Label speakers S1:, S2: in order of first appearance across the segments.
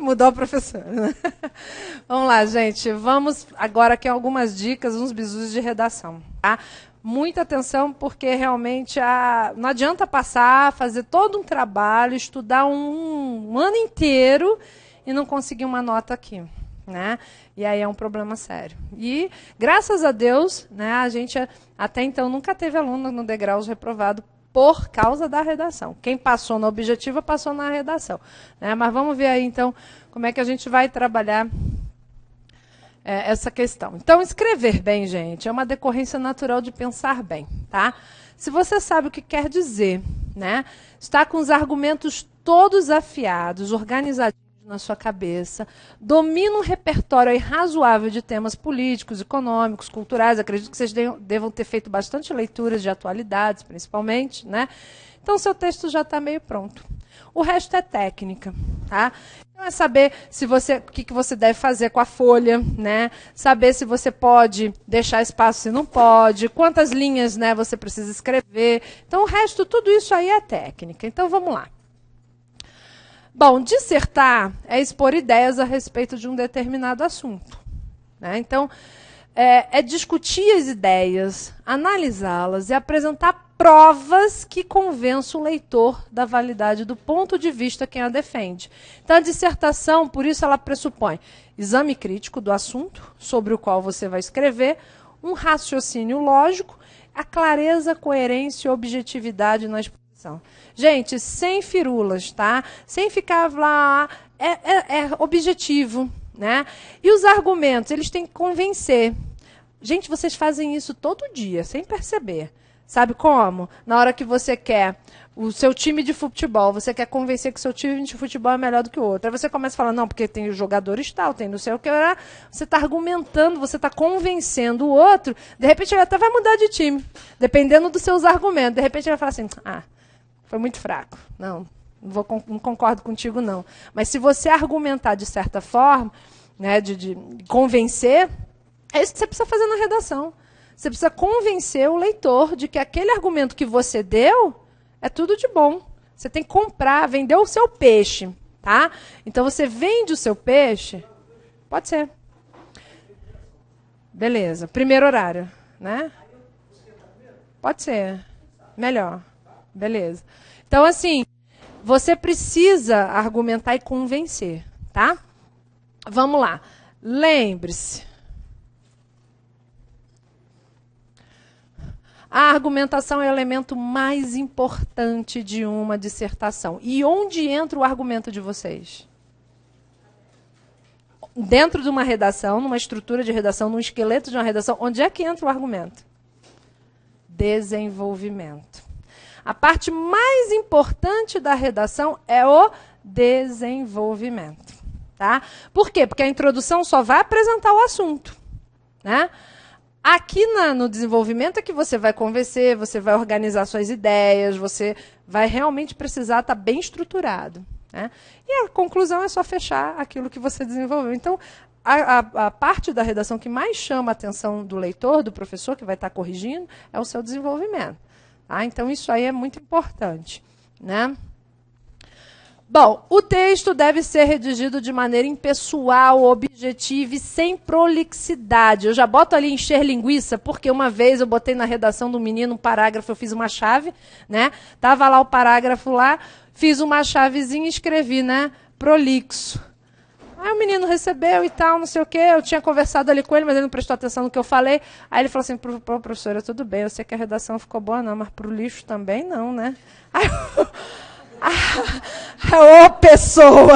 S1: mudou a professora, né? Vamos lá, gente. Vamos agora aqui algumas dicas, uns bizus de redação. Tá? Muita atenção, porque realmente não adianta passar, fazer todo um trabalho, estudar um ano inteiro e não conseguir uma nota aqui. Né? E aí é um problema sério. E, graças a Deus, né, a gente até então nunca teve aluno no degrau reprovado por causa da redação. Quem passou na objetiva, passou na redação. Né? Mas vamos ver aí, então, como é que a gente vai trabalhar essa questão. Então, escrever bem, gente, é uma decorrência natural de pensar bem. Tá? Se você sabe o que quer dizer, né, está com os argumentos todos afiados, organizadinhos na sua cabeça, domina um repertório aí razoável de temas políticos, econômicos, culturais. Acredito que vocês devam ter feito bastante leituras de atualidades, principalmente, né? Então, seu texto já está meio pronto. O resto é técnica, tá? Então, é saber o que você deve fazer com a folha, né? Saber se você pode deixar espaço, se não pode, quantas linhas, né, você precisa escrever. Então, o resto, tudo isso aí é técnica. Então, vamos lá. Bom, dissertar é expor ideias a respeito de um determinado assunto. Né? Então, é discutir as ideias, analisá-las e apresentar provas que convençam o leitor da validade do ponto de vista quem a defende. Então, a dissertação, por isso, ela pressupõe exame crítico do assunto sobre o qual você vai escrever, um raciocínio lógico, a clareza, coerência e objetividade na exposição. Gente, sem firulas, tá? Sem ficar lá, é objetivo, né? E os argumentos, eles têm que convencer. Gente, vocês fazem isso todo dia, sem perceber. Sabe como? Na hora que você quer o seu time de futebol, você quer convencer que o seu time de futebol é melhor do que o outro. Aí você começa a falar, não, porque tem os jogadores tal, tem não sei o que. Você está argumentando, você está convencendo o outro. De repente, ele até vai mudar de time, dependendo dos seus argumentos. De repente, ele vai falar assim, foi muito fraco. Não concordo contigo, não. Mas se você argumentar de certa forma, né, de convencer, é isso que você precisa fazer na redação. Você precisa convencer o leitor de que aquele argumento que você deu é tudo de bom. Você tem que comprar, vender o seu peixe. Tá? Então, você vende o seu peixe? Pode ser. Beleza. Primeiro horário. Né? Pode ser. Melhor. Beleza. Então, assim, você precisa argumentar e convencer, tá? Vamos lá. Lembre-se. A argumentação é o elemento mais importante de uma dissertação. E onde entra o argumento de vocês? Dentro de uma redação, numa estrutura de redação, num esqueleto de uma redação, onde é que entra o argumento? Desenvolvimento. A parte mais importante da redação é o desenvolvimento. Tá? Por quê? Porque a introdução só vai apresentar o assunto. Né? Aqui no desenvolvimento é que você vai convencer, você vai organizar suas ideias, você vai realmente precisar estar bem estruturado. Né? E a conclusão é só fechar aquilo que você desenvolveu. Então, a parte da redação que mais chama a atenção do leitor, do professor que vai estar corrigindo, é o seu desenvolvimento. Tá? Então, isso aí é muito importante. Né? Bom, o texto deve ser redigido de maneira impessoal, objetiva e sem prolixidade. Eu já boto ali encher linguiça, porque uma vez eu botei na redação do menino um parágrafo, eu fiz uma chave, né? Tava lá o parágrafo lá, fiz uma chavezinha e escrevi, né? Prolixo. Aí o menino recebeu e tal, não sei o quê. Eu tinha conversado ali com ele, mas ele não prestou atenção no que eu falei. Aí ele falou assim, professora, tudo bem, eu sei que a redação ficou boa não, mas pro lixo também não, né? Aí ô pessoa!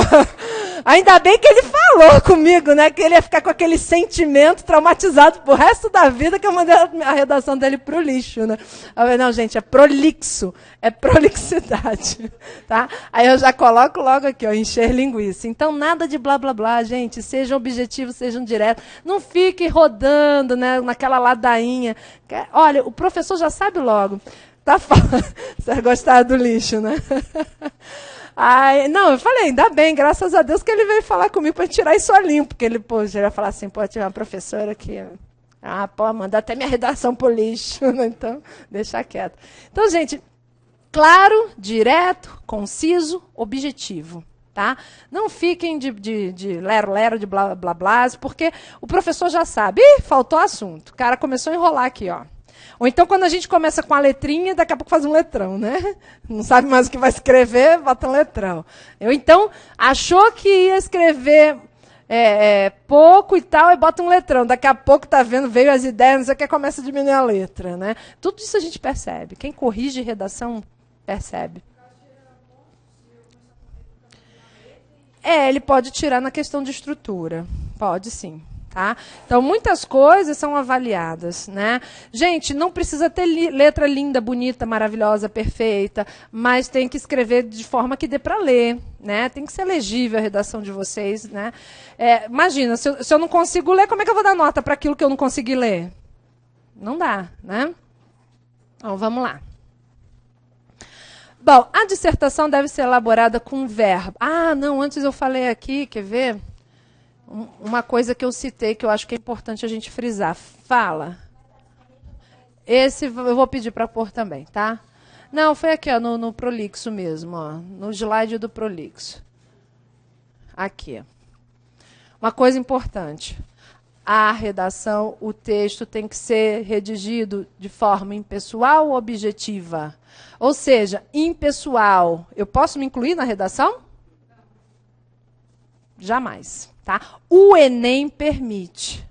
S1: Ainda bem que ele falou comigo, né? Que ele ia ficar com aquele sentimento traumatizado pro resto da vida que eu mandei a redação dele pro lixo, né? Eu falei, não, gente, é prolixo, é prolixidade, tá? Aí eu já coloco logo aqui, ó, encher linguiça. Então, nada de blá, blá, blá, gente. Sejam objetivos, sejam diretos. Não fique rodando, né, naquela ladainha. Olha, o professor já sabe logo. Tá falando. Você gostar do lixo, né? Aí, não, eu falei, ainda bem, graças a Deus que ele veio falar comigo para tirar isso a limpo. Porque ele, já ia falar assim, pô, tinha uma professora que... pô, mandar até minha redação pro lixo. Né? Então, deixa quieto. Então, gente, claro, direto, conciso, objetivo. Tá? Não fiquem de lero-lero, de blá-blá-blá, porque o professor já sabe. Ih, faltou assunto. O cara começou a enrolar aqui, ó. Ou então, quando a gente começa com a letrinha, daqui a pouco faz um letrão, né? Não sabe mais o que vai escrever, bota um letrão. Eu, então, achou que ia escrever pouco e tal, e bota um letrão. Daqui a pouco, tá vendo, veio as ideias, não sei o que, começa a diminuir a letra, né? Tudo isso a gente percebe. Quem corrige redação, percebe. Ele pode tirar na questão de estrutura. Pode sim. Tá? Então, muitas coisas são avaliadas. Né? Gente, não precisa ter letra linda, bonita, maravilhosa, perfeita, mas tem que escrever de forma que dê para ler. Né? Tem que ser legível a redação de vocês. Né? Imagina, se eu não consigo ler, como é que eu vou dar nota para aquilo que eu não consegui ler? Não dá. Né? Então, vamos lá. Bom, a dissertação deve ser elaborada com verbo. Ah, não, antes eu falei aqui, quer ver? Uma coisa que eu citei, que eu acho que é importante a gente frisar. Fala. Esse eu vou pedir para pôr também, tá? Não, foi aqui, ó, no prolixo mesmo, ó, no slide do prolixo. Aqui. Uma coisa importante. A redação, o texto tem que ser redigido de forma impessoal ou objetiva? Ou seja, impessoal. Eu posso me incluir na redação? Jamais. Tá? O Enem permite.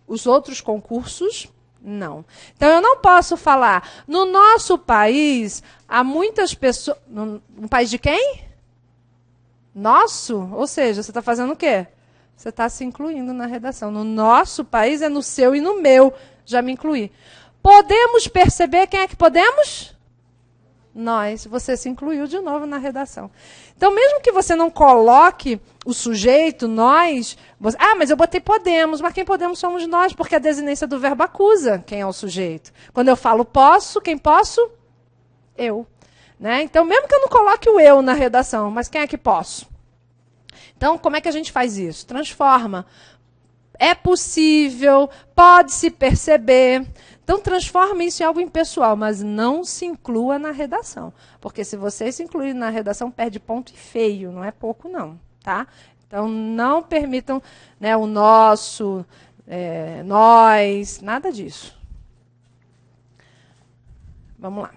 S1: Os outros concursos, não. Então, eu não posso falar. No nosso país, há muitas pessoas... No país de quem? Nosso? Ou seja, você está fazendo o quê? Você está se incluindo na redação. No nosso país, é no seu e no meu. Já me incluí. Podemos perceber quem é que podemos? Nós. Você se incluiu de novo na redação. Então, mesmo que você não coloque o sujeito, nós... mas eu botei podemos. Mas quem podemos somos nós, porque a desinência do verbo acusa quem é o sujeito. Quando eu falo posso, quem posso? Eu. Né? Então, mesmo que eu não coloque o eu na redação, mas quem é que posso? Então, como é que a gente faz isso? Transforma. É possível, pode-se perceber. Então, transforma isso em algo impessoal, mas não se inclua na redação. Porque se você se incluir na redação, perde ponto e feio, não é pouco, não. Tá? Então, não permitam, né, o nosso, nós, nada disso. Vamos lá.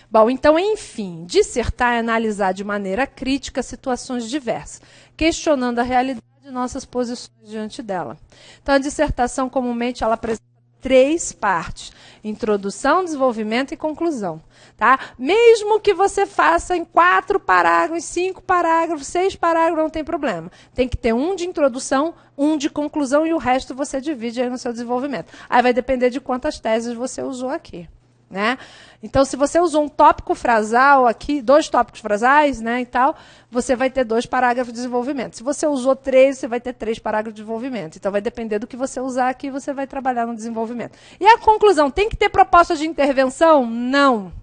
S1: Bom, então, enfim, dissertar é analisar de maneira crítica situações diversas, questionando a realidade de nossas posições diante dela. Então, a dissertação, comumente, ela apresenta 3 partes: introdução, desenvolvimento e conclusão. Tá? Mesmo que você faça em 4 parágrafos, 5 parágrafos, 6 parágrafos, não tem problema. Tem que ter um de introdução, um de conclusão e o resto você divide aí no seu desenvolvimento. Aí vai depender de quantas teses você usou aqui. Né? Então, se você usou um tópico frasal aqui, 2 tópicos frasais, né, e tal, você vai ter 2 parágrafos de desenvolvimento. Se você usou 3, você vai ter 3 parágrafos de desenvolvimento. Então, vai depender do que você usar aqui, você vai trabalhar no desenvolvimento. E a conclusão, tem que ter proposta de intervenção? Não.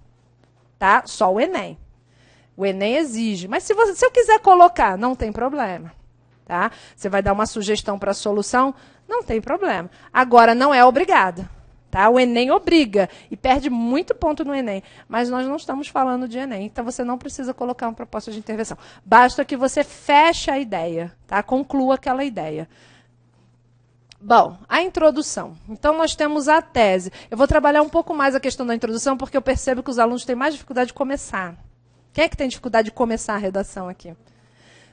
S1: Tá? Só o Enem. O Enem exige. Mas se eu quiser colocar, não tem problema. Tá? Você vai dar uma sugestão para a solução? Não tem problema. Agora, não é obrigada. Tá? O Enem obriga e perde muito ponto no Enem. Mas nós não estamos falando de Enem, então você não precisa colocar uma proposta de intervenção. Basta que você feche a ideia, tá? Conclua aquela ideia. Bom, a introdução. Então, nós temos a tese. Eu vou trabalhar um pouco mais a questão da introdução, porque eu percebo que os alunos têm mais dificuldade de começar. Quem é que tem dificuldade de começar a redação aqui?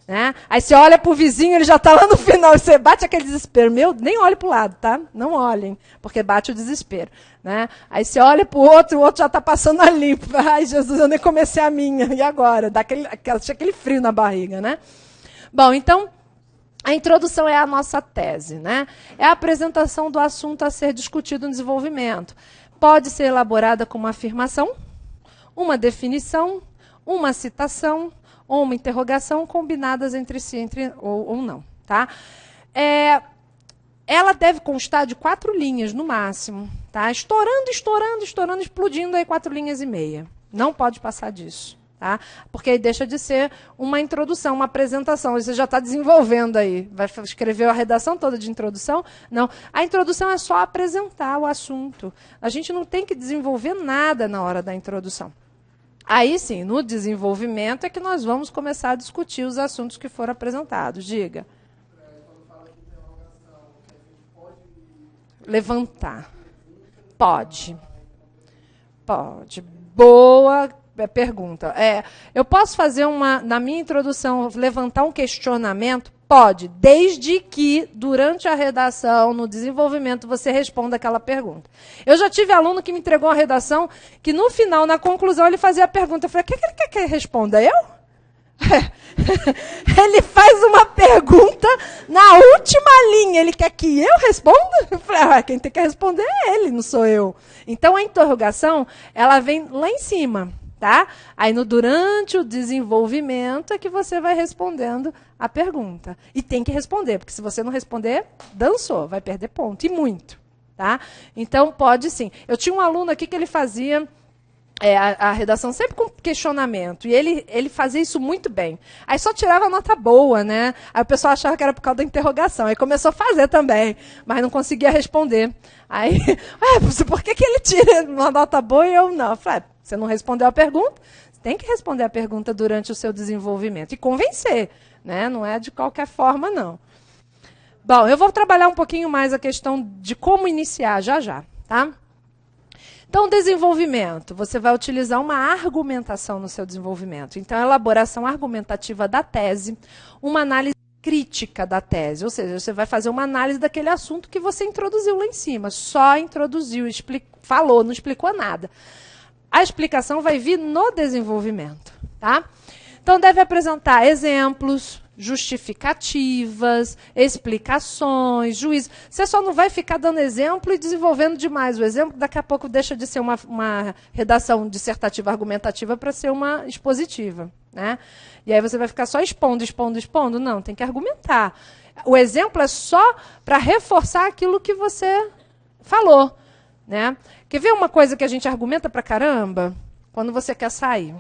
S1: Né? Aí você olha para o vizinho, ele já está lá no final, e você bate aquele desespero. Meu, nem olhe para o lado, tá? Não olhem, porque bate o desespero. Né? Aí você olha para o outro já está passando ali. Ai, Jesus, eu nem comecei a minha. E agora? Dá aquele frio na barriga. Né? Bom, então, a introdução é a nossa tese. Né? É a apresentação do assunto a ser discutido no desenvolvimento. Pode ser elaborada com uma afirmação, uma definição, uma citação, ou uma interrogação combinadas entre si ou não. Tá? Ela deve constar de 4 linhas, no máximo. Tá? Estourando, explodindo aí 4 linhas e meia. Não pode passar disso. Tá? Porque aí deixa de ser uma introdução, uma apresentação. Você já está desenvolvendo aí. Vai escrever a redação toda de introdução? Não. A introdução é só apresentar o assunto. A gente não tem que desenvolver nada na hora da introdução. Aí sim, no desenvolvimento é que nós vamos começar a discutir os assuntos que foram apresentados. Diga. Levantar. Pode. Pode. Boa pergunta. Eu posso fazer na minha introdução, levantar um questionamento? Pode, desde que, durante a redação, no desenvolvimento, você responda aquela pergunta. Eu já tive aluno que me entregou uma redação que, no final, na conclusão, ele fazia a pergunta. Eu falei, o que ele quer que responda? Eu? Ele faz uma pergunta na última linha. Ele quer que eu responda? Eu falei, quem tem que responder é ele, não sou eu. Então, a interrogação, ela vem lá em cima. Tá? Aí, durante o desenvolvimento, é que você vai respondendo a pergunta. E tem que responder, porque se você não responder, dançou, vai perder ponto, e muito. Tá? Então, pode sim. Eu tinha um aluno aqui que ele fazia a redação sempre com questionamento, e ele fazia isso muito bem. Aí só tirava nota boa, né? Aí o pessoal achava que era por causa da interrogação. Aí começou a fazer também, mas não conseguia responder. Aí, por que ele tira uma nota boa e eu não? Eu falei, você não respondeu a pergunta? Você tem que responder a pergunta durante o seu desenvolvimento. E convencer, né? Não é de qualquer forma, não. Bom, eu vou trabalhar um pouquinho mais a questão de como iniciar já, tá? Então, desenvolvimento. Você vai utilizar uma argumentação no seu desenvolvimento. Então, elaboração argumentativa da tese, uma análise crítica da tese. Ou seja, você vai fazer uma análise daquele assunto que você introduziu lá em cima. Só introduziu, falou, não explicou nada. A explicação vai vir no desenvolvimento. Tá? Então, deve apresentar exemplos, justificativas, explicações, juízo. Você só não vai ficar dando exemplo e desenvolvendo demais o exemplo, daqui a pouco deixa de ser uma redação dissertativa argumentativa para ser uma expositiva. Né? E aí você vai ficar só expondo. Não, tem que argumentar. O exemplo é só para reforçar aquilo que você falou. Né? Quer ver uma coisa que a gente argumenta pra caramba? Quando você quer sair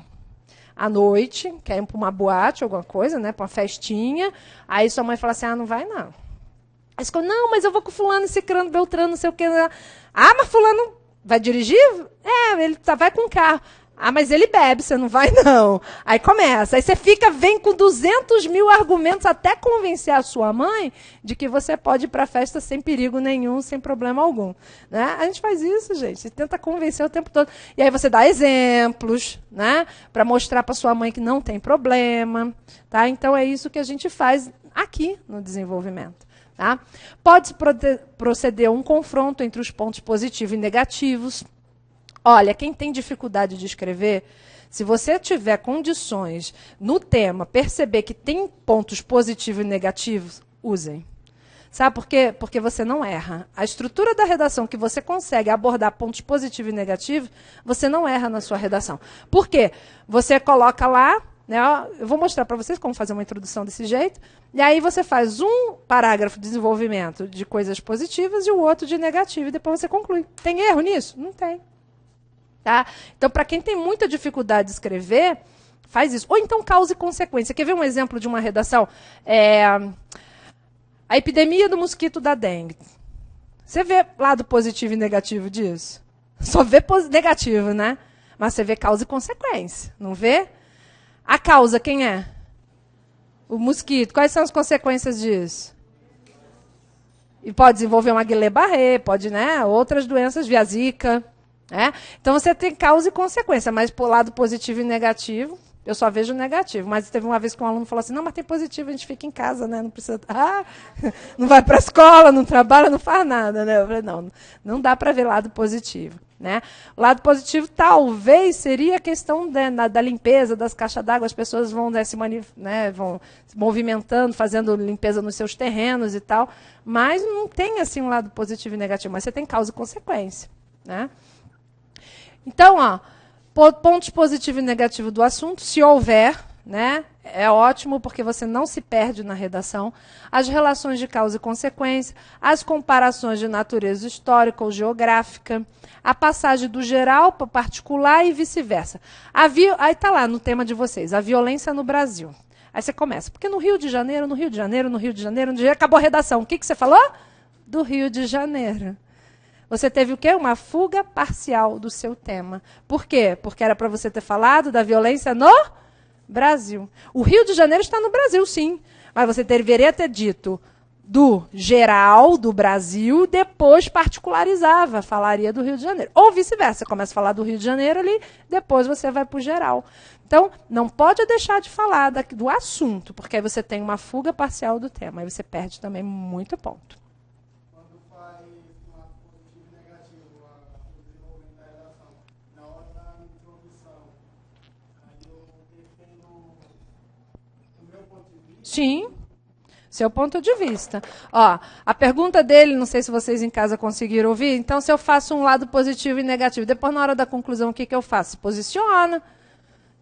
S1: à noite, quer ir para uma boate, alguma coisa, né, para uma festinha, aí sua mãe fala assim, não vai não. Aí você fala, não, mas eu vou com fulano, cicrano, beltrano, não sei o quê. Mas fulano vai dirigir? Ele vai com o carro. Mas ele bebe, você não vai não. Aí começa, aí você vem com 200 mil argumentos até convencer a sua mãe de que você pode ir para a festa sem perigo nenhum, sem problema algum. Né? A gente faz isso, gente, você tenta convencer o tempo todo. E aí você dá exemplos, né, para mostrar para sua mãe que não tem problema. Tá? Então é isso que a gente faz aqui no desenvolvimento. Tá? Pode proceder a um confronto entre os pontos positivos e negativos. Olha, quem tem dificuldade de escrever, se você tiver condições no tema, perceber que tem pontos positivos e negativos, usem. Sabe por quê? Porque você não erra. A estrutura da redação que você consegue abordar pontos positivos e negativos, você não erra na sua redação. Por quê? Você coloca lá, né, eu vou mostrar para vocês como fazer uma introdução desse jeito, e aí você faz um parágrafo de desenvolvimento de coisas positivas e o outro de negativo, e depois você conclui. Tem erro nisso? Não tem. Tá? Então, para quem tem muita dificuldade de escrever, faz isso. Ou então, causa e consequência. Quer ver um exemplo de uma redação? A epidemia do mosquito da dengue. Você vê lado positivo e negativo disso? Só vê negativo, né? Mas você vê causa e consequência, não vê? A causa, quem é? O mosquito. Quais são as consequências disso? E pode desenvolver uma Guillain-Barré, pode, né? Outras doenças, via Zika. Então, você tem causa e consequência, mas por lado positivo e negativo, eu só vejo negativo. Mas teve uma vez que um aluno falou assim, não, mas tem positivo, a gente fica em casa, né? Não precisa... não vai para a escola, não trabalha, não faz nada. Né? Eu falei, não dá para ver lado positivo. Né? O lado positivo talvez seria a questão da limpeza das caixas d'água, as pessoas vão, vão se movimentando, fazendo limpeza nos seus terrenos e tal, mas não tem assim um lado positivo e negativo, mas você tem causa e consequência. Né? Então, pontos positivos e negativos do assunto, se houver, né, é ótimo, porque você não se perde na redação. As relações de causa e consequência, as comparações de natureza histórica ou geográfica, a passagem do geral para o particular e vice-versa. Aí está lá no tema de vocês, a violência no Brasil. Aí você começa, porque no Rio de Janeiro, acabou a redação. O que você falou? Do Rio de Janeiro. Você teve o quê? Uma fuga parcial do seu tema. Por quê? Porque era para você ter falado da violência no Brasil. O Rio de Janeiro está no Brasil, sim. Mas você deveria ter dito do geral do Brasil, depois particularizava, falaria do Rio de Janeiro. Ou vice-versa, você começa a falar do Rio de Janeiro ali, depois você vai para o geral. Então, não pode deixar de falar do assunto, porque aí você tem uma fuga parcial do tema, aí você perde também muito ponto.
S2: Quando faz uma positivo e negativo, o desenvolvimento da redação, na hora da introdução, aí eu defendo o meu ponto de vista.
S1: Sim. Seu ponto de vista. Ó, a pergunta dele, não sei se vocês em casa conseguiram ouvir, então se eu faço um lado positivo e negativo, depois na hora da conclusão o que eu faço? Se posiciona,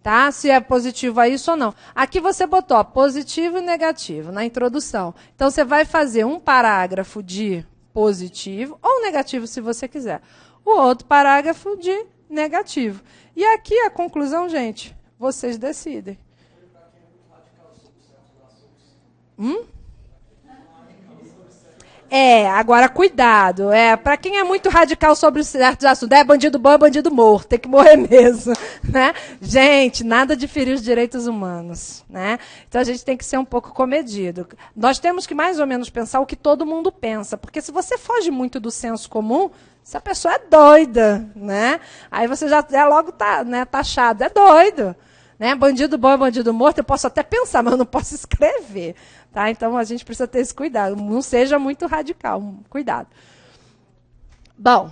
S1: tá? Se é positivo a isso ou não. Aqui você botou ó, positivo e negativo na introdução. Então você vai fazer um parágrafo de positivo ou negativo se você quiser. O outro parágrafo de negativo. E aqui a conclusão, gente, vocês decidem. Agora cuidado. Para quem é muito radical sobre certos assuntos, bandido bom é bandido morto, tem que morrer mesmo, né? Gente, nada de ferir os direitos humanos, né? Então a gente tem que ser um pouco comedido. Nós temos que mais ou menos pensar o que todo mundo pensa, porque se você foge muito do senso comum, essa pessoa é doida, né? Aí você já logo tá, né, taxado, é doido. Né? Bandido bom é bandido morto, eu posso até pensar, mas eu não posso escrever. Tá? Então, a gente precisa ter esse cuidado. Não seja muito radical. Cuidado. Bom,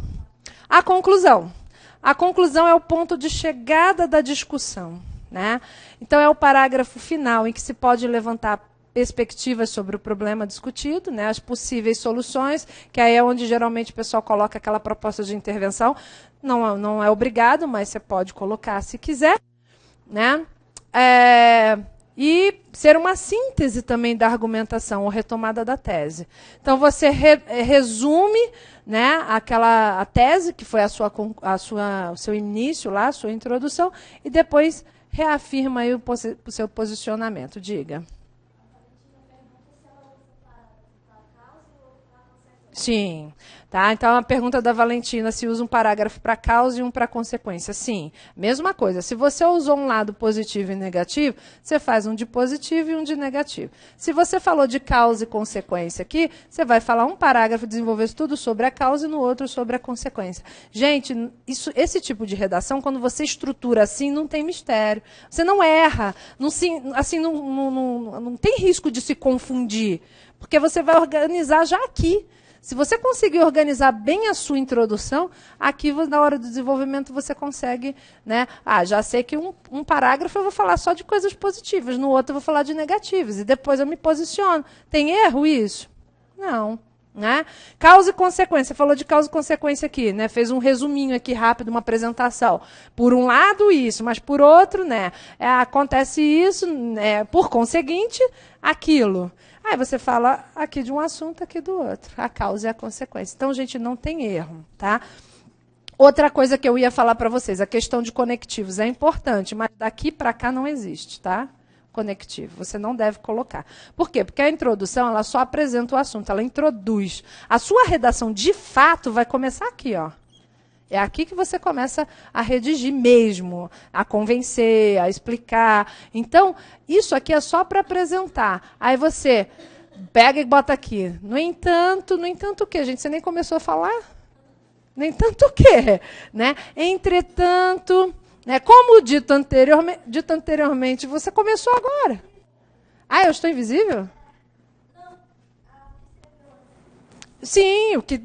S1: a conclusão. A conclusão é o ponto de chegada da discussão. Né? Então, é o parágrafo final em que se pode levantar perspectivas sobre o problema discutido, né? As possíveis soluções, que aí é onde geralmente o pessoal coloca aquela proposta de intervenção. Não é obrigado, mas você pode colocar se quiser. Né? E ser uma síntese também da argumentação ou retomada da tese. Então, você resume, né, a tese, que foi o seu início, lá, a sua introdução, e depois reafirma aí o seu posicionamento. Diga. Sim. Tá? Então, a pergunta da Valentina, se usa um parágrafo para causa e um para consequência. Sim, mesma coisa. Se você usou um lado positivo e negativo, você faz um de positivo e um de negativo. Se você falou de causa e consequência aqui, você vai falar um parágrafo, desenvolver tudo sobre a causa e no outro sobre a consequência. Gente, esse tipo de redação, quando você estrutura assim, não tem mistério. Você não erra. Não tem risco de se confundir, porque você vai organizar já aqui. Se você conseguir organizar bem a sua introdução, aqui na hora do desenvolvimento você consegue, né? Já sei que um parágrafo eu vou falar só de coisas positivas, no outro eu vou falar de negativas, e depois eu me posiciono. Tem erro isso? Não. Né? Causa e consequência. Você falou de causa e consequência aqui, né? Fez um resuminho aqui rápido, uma apresentação. Por um lado isso, mas por outro, né? Acontece isso, por conseguinte, aquilo. Aí você fala aqui de um assunto, aqui do outro. A causa e a consequência. Então, gente, não tem erro, tá? Outra coisa que eu ia falar para vocês, a questão de conectivos é importante, mas daqui para cá não existe, tá? Conectivo, você não deve colocar. Por quê? Porque a introdução, ela só apresenta o assunto, ela introduz. A sua redação, de fato, vai começar aqui, ó. É aqui que você começa a redigir mesmo, a convencer, a explicar. Então, isso aqui é só para apresentar. Aí você pega e bota aqui. No entanto o quê, gente? Você nem começou a falar? No entanto o quê? Né? Entretanto, né? Como dito anteriormente, você começou agora. Eu estou invisível? Sim, o que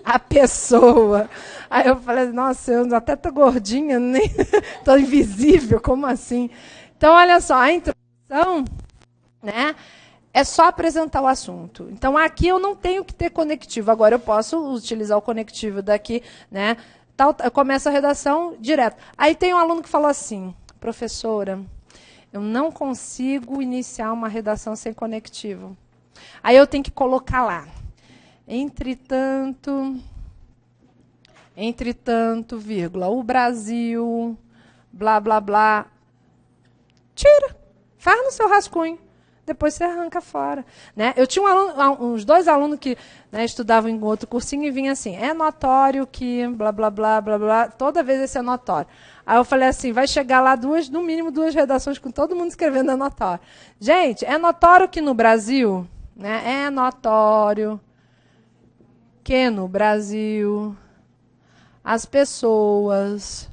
S1: a pessoa. Aí eu falei, nossa, eu até estou gordinha, nem estou invisível, como assim? Então, olha só, a introdução, né, é só apresentar o assunto. Então, aqui eu não tenho que ter conectivo. Agora, eu posso utilizar o conectivo daqui, né? Eu começo a redação direto. Aí tem um aluno que falou assim, professora, eu não consigo iniciar uma redação sem conectivo. Aí eu tenho que colocar lá. Entretanto, vírgula, o Brasil, blá, blá, blá. Tira. Faz no seu rascunho. depois você arranca fora. Né? Eu tinha uns 2 alunos que, né, estudavam em outro cursinho e vinha assim, é notório que blá, blá, blá, blá, blá, toda vez esse é notório. Aí eu falei assim, vai chegar lá no mínimo 2 redações com todo mundo escrevendo é notório. Gente, é notório que no Brasil, né, é notório que no Brasil as pessoas...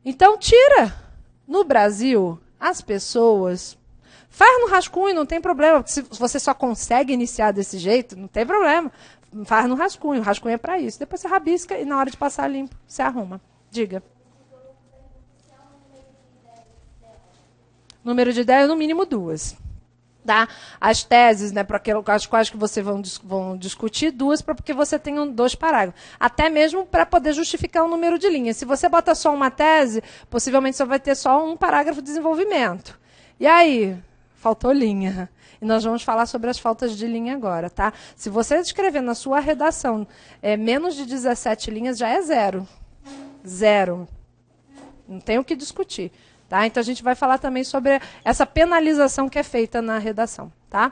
S1: Então, tira. No Brasil, as pessoas... Faz no rascunho, não tem problema. Se você só consegue iniciar desse jeito, não tem problema. Faz no rascunho. O rascunho é para isso. Depois você rabisca e na hora de passar limpo, você arruma. Diga. Número de ideias, no mínimo 2. Tá? As teses, né, para as quais que você vão discutir, 2, porque você tem 2 parágrafos. Até mesmo para poder justificar o número de linhas. Se você bota só uma tese, possivelmente você vai ter só um parágrafo de desenvolvimento. E aí? Faltou linha. E nós vamos falar sobre as faltas de linha agora. Tá? Se você escrever na sua redação menos de 17 linhas, já é 0. 0. Não tem o que discutir. Tá? Então, a gente vai falar também sobre essa penalização que é feita na redação. Tá?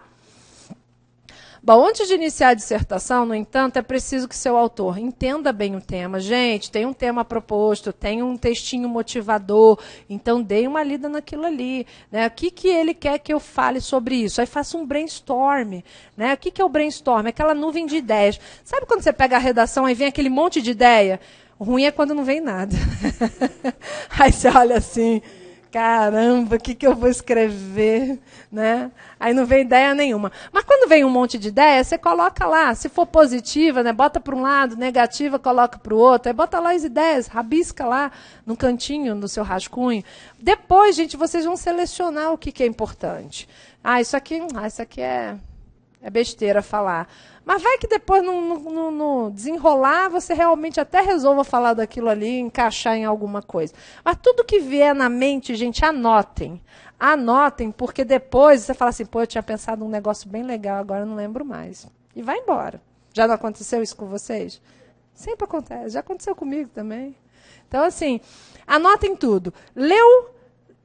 S1: Bom, antes de iniciar a dissertação, no entanto, é preciso que seu autor entenda bem o tema. Gente, tem um tema proposto, tem um textinho motivador, então dê uma lida naquilo ali. Né? O que ele quer que eu fale sobre isso? Aí faça um brainstorm. Né? O que é o brainstorm? Aquela nuvem de ideias. Sabe quando você pega a redação e vem aquele monte de ideia? O ruim é quando não vem nada. Aí você olha assim... Caramba, o que eu vou escrever? Né? Aí não vem ideia nenhuma. Mas quando vem um monte de ideia, você coloca lá. Se for positiva, né, bota para um lado, negativa, coloca para o outro. Aí bota lá as ideias, rabisca lá no cantinho do seu rascunho. Depois, gente, vocês vão selecionar o que é importante. Isso aqui é besteira falar. Mas vai que depois, no desenrolar, você realmente até resolva falar daquilo ali, encaixar em alguma coisa. Mas tudo que vier na mente, gente, anotem. Anotem, porque depois você fala assim, pô, eu tinha pensado num negócio bem legal, agora eu não lembro mais. E vai embora. Já não aconteceu isso com vocês? Sempre acontece. Já aconteceu comigo também. Então, assim, anotem tudo. Leu,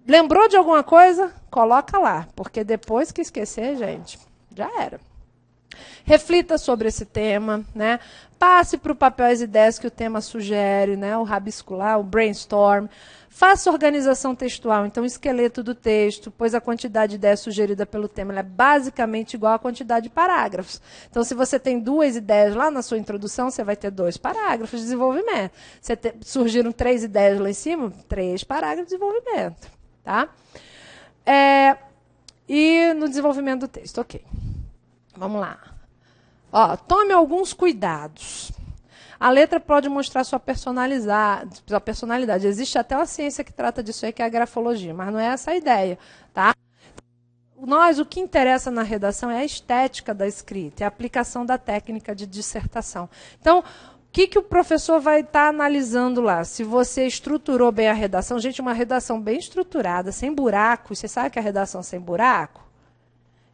S1: lembrou de alguma coisa? Coloca lá. Porque depois que esquecer, gente, já era. Reflita sobre esse tema, né? Passe para o papel as ideias que o tema sugere, né? O rabiscular, o brainstorm. Faça organização textual, então o esqueleto do texto, pois a quantidade de ideias sugerida pelo tema é basicamente igual à quantidade de parágrafos. Então, se você tem 2 ideias lá na sua introdução, você vai ter 2 parágrafos de desenvolvimento. Surgiram 3 ideias lá em cima, 3 parágrafos de desenvolvimento. Tá? E no desenvolvimento do texto, ok. Vamos lá. Tome alguns cuidados. A letra pode mostrar sua personalidade. Existe até uma ciência que trata disso aí, que é a grafologia, mas não é essa a ideia. Tá? O que interessa na redação é a estética da escrita, é a aplicação da técnica de dissertação. Então, o que o professor vai estar analisando lá? Se você estruturou bem a redação. Gente, uma redação bem estruturada, sem buracos. Você sabe que é a redação sem buraco?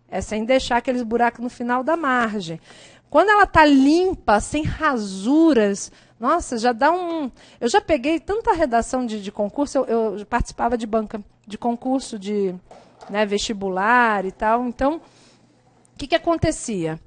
S1: É sem deixar aqueles buracos no final da margem. Quando ela está limpa, sem rasuras, nossa, já dá um... Eu já peguei tanta redação de concurso, eu participava de banca de concurso de vestibular e tal. Então, o que acontecia?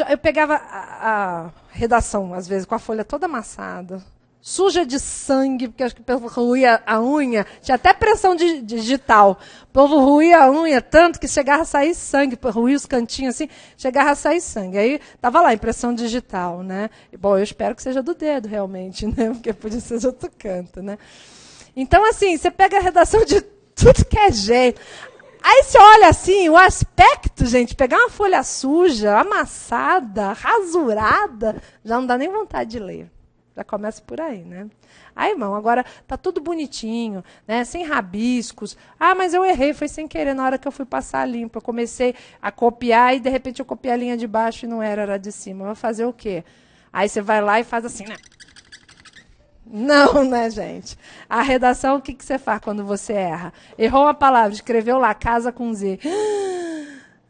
S1: Eu pegava a redação, às vezes, com a folha toda amassada, suja de sangue, porque acho que o povo ruía a unha, tinha até pressão digital. O povo ruía a unha tanto que chegava a sair sangue, ruía os cantinhos assim, chegava a sair sangue. Aí estava lá, impressão digital, né? Bom, eu espero que seja do dedo, realmente, né? Porque podia ser de outro canto, né? Então, assim, você pega a redação de tudo que é jeito. Aí você olha assim, o aspecto, gente, pegar uma folha suja, amassada, rasurada, já não dá nem vontade de ler. Já começa por aí, né? Irmão, agora tá tudo bonitinho, né? Sem rabiscos. Mas eu errei, foi sem querer na hora que eu fui passar limpo. Eu comecei a copiar e, de repente, eu copiei a linha de baixo e não era de cima. Eu vou fazer o quê? Aí você vai lá e faz assim, né? Não, né, gente? A redação, o que você faz quando você erra? Errou uma palavra, escreveu lá, casa com Z.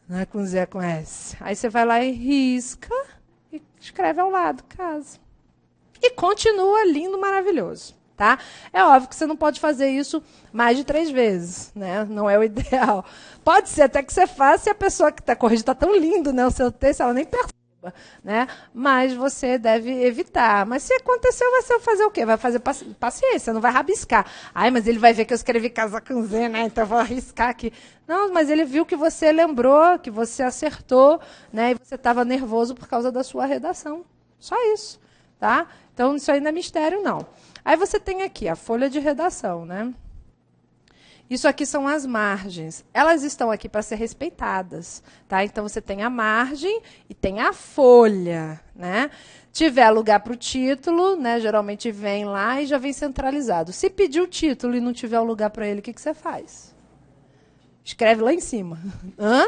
S1: Não é com Z, é com S. Aí você vai lá e risca e escreve ao lado, casa. E continua lindo, maravilhoso. Tá? É óbvio que você não pode fazer isso mais de 3 vezes, né? Não é o ideal. Pode ser até que você faça e a pessoa que está corrigindo está tão lindo, né, o seu texto, ela nem perceba, né? Mas você deve evitar. Mas se aconteceu, você vai fazer o quê? Vai fazer paciência, não vai rabiscar. Ai, mas ele vai ver que eu escrevi casar com Z, né? Então eu vou arriscar aqui. Não, mas ele viu que você lembrou, que você acertou, né? E você estava nervoso por causa da sua redação. Só isso, tá? Então isso aí não é mistério, não. Aí você tem aqui a folha de redação, né? Isso aqui são as margens. Elas estão aqui para ser respeitadas, tá? Então você tem a margem e tem a folha, né? Tiver lugar para o título, né? Geralmente vem lá e já vem centralizado. Se pedir o título e não tiver o lugar para ele, o que você faz? Escreve lá em cima. Hã?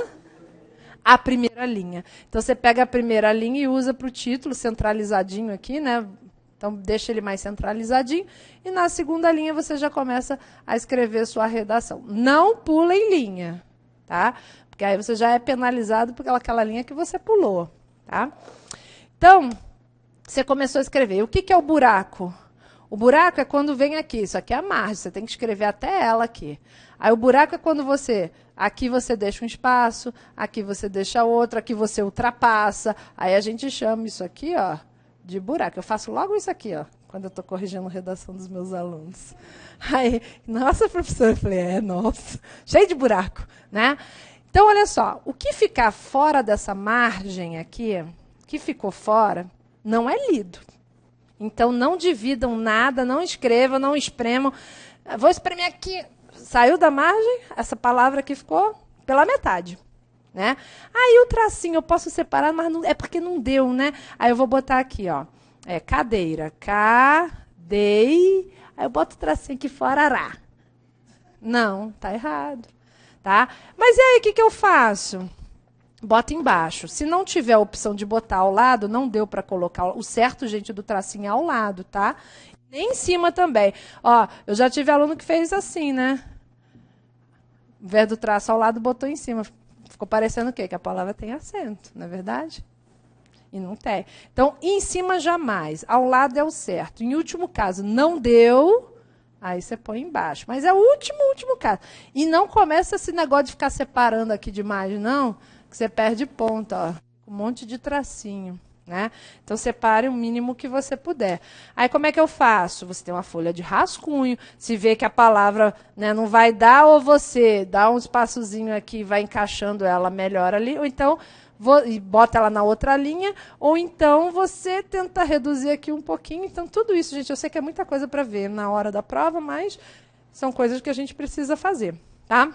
S1: A primeira linha. Então você pega a primeira linha e usa para o título centralizadinho aqui, né? Então, deixa ele mais centralizadinho. E na segunda linha, você já começa a escrever sua redação. Não pula em linha, tá? Porque aí você já é penalizado por aquela linha que você pulou, tá? Então, você começou a escrever. O que é o buraco? O buraco é quando vem aqui. Isso aqui é a margem. Você tem que escrever até ela aqui. Aí, o buraco é quando você... Aqui você deixa um espaço, aqui você deixa outro, aqui você ultrapassa. Aí, a gente chama isso aqui, ó, de buraco. Eu faço logo isso aqui, ó, quando eu estou corrigindo a redação dos meus alunos. Aí, nossa, professora, eu falei, nossa, cheio de buraco, né? Então, olha só, o que ficar fora dessa margem aqui, que ficou fora, não é lido. Então, não dividam nada, não escrevam, não espremam. Vou espremer aqui. Saiu da margem, essa palavra aqui ficou pela metade. Né? Aí o tracinho eu posso separar, mas não, é porque não deu, né? Aí eu vou botar aqui, ó, cadeira, cadei, aí eu boto o tracinho aqui fora, ará. Não, tá errado, tá? Mas e aí, o que eu faço? Bota embaixo. Se não tiver a opção de botar ao lado, não deu para colocar o certo, gente, do tracinho ao lado, tá? Nem em cima também. Ó, eu já tive aluno que fez assim, né? Ao invés do traço ao lado, botou em cima. Ficou parecendo o quê? Que a palavra tem acento, não é verdade? E não tem. Então, em cima jamais. Ao lado é o certo. Em último caso, não deu, aí você põe embaixo. Mas é o último caso. E não começa esse negócio de ficar separando aqui demais, não, que você perde ponta, ó. Um monte de tracinho. Né? Então, separe o mínimo que você puder. Aí, como é que eu faço? Você tem uma folha de rascunho, se vê que a palavra, né, não vai dar, ou você dá um espaçozinho aqui e vai encaixando ela melhor ali, ou então bota ela na outra linha, ou então você tenta reduzir aqui um pouquinho. Então, tudo isso, gente, eu sei que é muita coisa para ver na hora da prova, mas são coisas que a gente precisa fazer. Tá?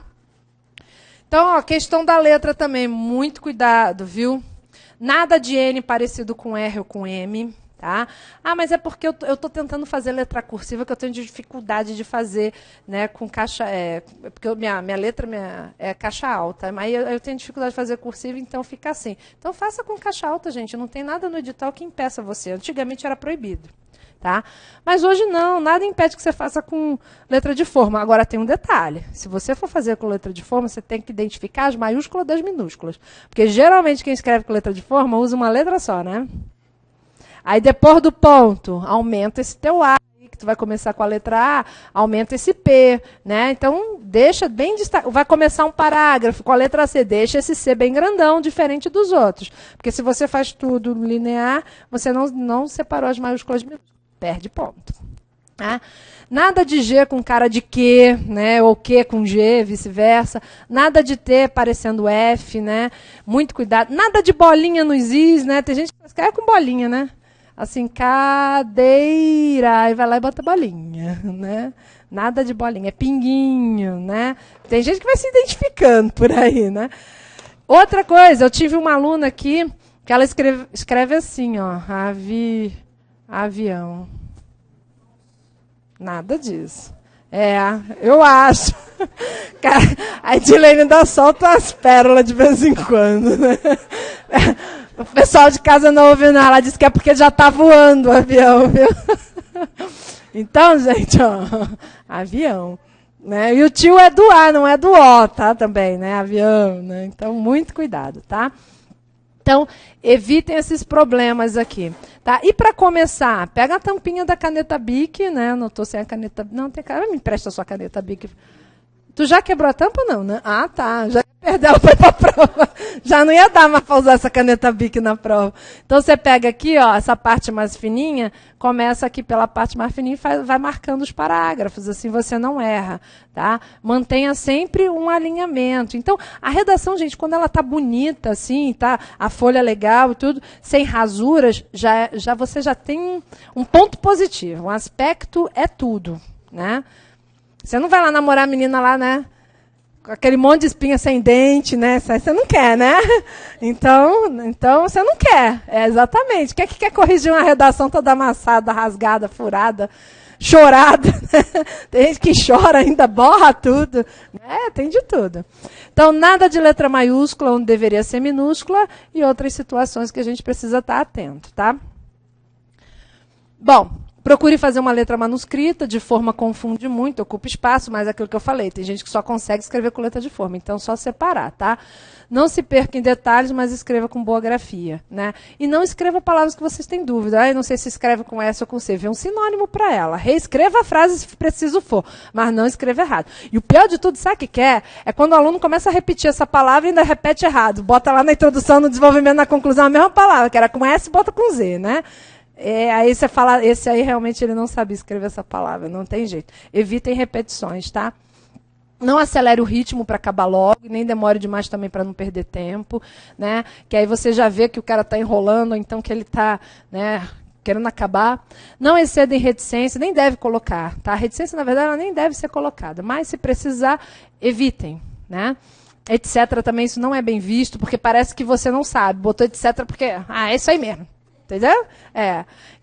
S1: Então, ó, questão da letra também, muito cuidado, viu? Nada de N parecido com R ou com M, tá? Ah, mas é porque eu estou tentando fazer letra cursiva, que eu tenho dificuldade de fazer, né, com caixa... porque minha letra é caixa alta, mas eu tenho dificuldade de fazer cursiva, então fica assim. Então, faça com caixa alta, gente. Não tem nada no edital que impeça você. Antigamente era proibido. Tá? Mas hoje não, nada impede que você faça com letra de forma. Agora tem um detalhe, se você for fazer com letra de forma, você tem que identificar as maiúsculas das minúsculas, porque geralmente quem escreve com letra de forma usa uma letra só, né? Aí depois do ponto, aumenta esse teu A, que tu vai começar com a letra A, aumenta esse P, né? Então deixa bem destacado, vai começar um parágrafo com a letra C, deixa esse C bem grandão, diferente dos outros, porque se você faz tudo linear, você não separou as maiúsculas minúsculas. Perde ponto. Tá? Nada de G com cara de Q, né? Ou Q com G, vice-versa. Nada de T parecendo F, né? Muito cuidado. Nada de bolinha nos Is, né? Tem gente que escreve com bolinha, né? Assim, cadeira, aí vai lá e bota bolinha, né? Nada de bolinha, é pinguinho, né? Tem gente que vai se identificando por aí, né? Outra coisa, eu tive uma aluna aqui que ela escreve assim, ó, avião. Nada disso. Eu acho. A Edilene ainda solta umas pérolas de vez em quando, né? O pessoal de casa não ouviu nada. Ela disse que é porque já está voando o avião, viu? Então, gente, ó, avião. Né? E o tio é do A, não é do O, tá? Também, né? Avião, né? Então, muito cuidado, tá? Então, evitem esses problemas aqui. Tá? E para começar, pega a tampinha da caneta Bic, né? Não estou sem a caneta... Não, tem cara, me empresta a sua caneta Bic. Tu já quebrou a tampa, não, né? Ah, tá. Já perdeu, ela foi para a prova. Já não ia dar mais para usar essa caneta Bic na prova. Então, você pega aqui, ó, essa parte mais fininha, começa aqui pela parte mais fininha e vai marcando os parágrafos, assim você não erra, tá? Mantenha sempre um alinhamento. Então, a redação, gente, quando ela tá bonita, assim, tá? A folha legal e tudo, sem rasuras, você já tem um ponto positivo. Um aspecto é tudo, né? Você não vai lá namorar a menina lá, né? Com aquele monte de espinha sem dente, né? Você não quer, né? Então você não quer. É, exatamente. Quem é que quer corrigir uma redação toda amassada, rasgada, furada, chorada? Né? Tem gente que chora ainda, borra tudo. Tem de tudo. Então, nada de letra maiúscula, onde deveria ser minúscula, e outras situações que a gente precisa estar atento, tá? Bom, procure fazer uma letra manuscrita, de forma confunde muito, ocupa espaço, mas é aquilo que eu falei, tem gente que só consegue escrever com letra de forma, então só separar, tá? Não se perca em detalhes, mas escreva com boa grafia, né? E não escreva palavras que vocês têm dúvida. Eu não sei se escreve com S ou com C, vê um sinônimo para ela. Reescreva a frase se preciso for, mas não escreva errado. E o pior de tudo, sabe o que quer? É quando o aluno começa a repetir essa palavra e ainda repete errado. Bota lá na introdução, no desenvolvimento, na conclusão, a mesma palavra, que era com S, bota com Z, né? Aí você fala, esse aí realmente ele não sabe escrever essa palavra, não tem jeito. Evitem repetições, tá? Não acelere o ritmo para acabar logo, nem demore demais também para não perder tempo, né? Que aí você já vê que o cara está enrolando, ou então que ele está, né, querendo acabar. Não excedem reticência, nem deve colocar, tá? A reticência, na verdade, ela nem deve ser colocada, mas se precisar, evitem, né? Etc. também isso não é bem visto, porque parece que você não sabe. Botou etc. porque, é isso aí mesmo. Entendeu?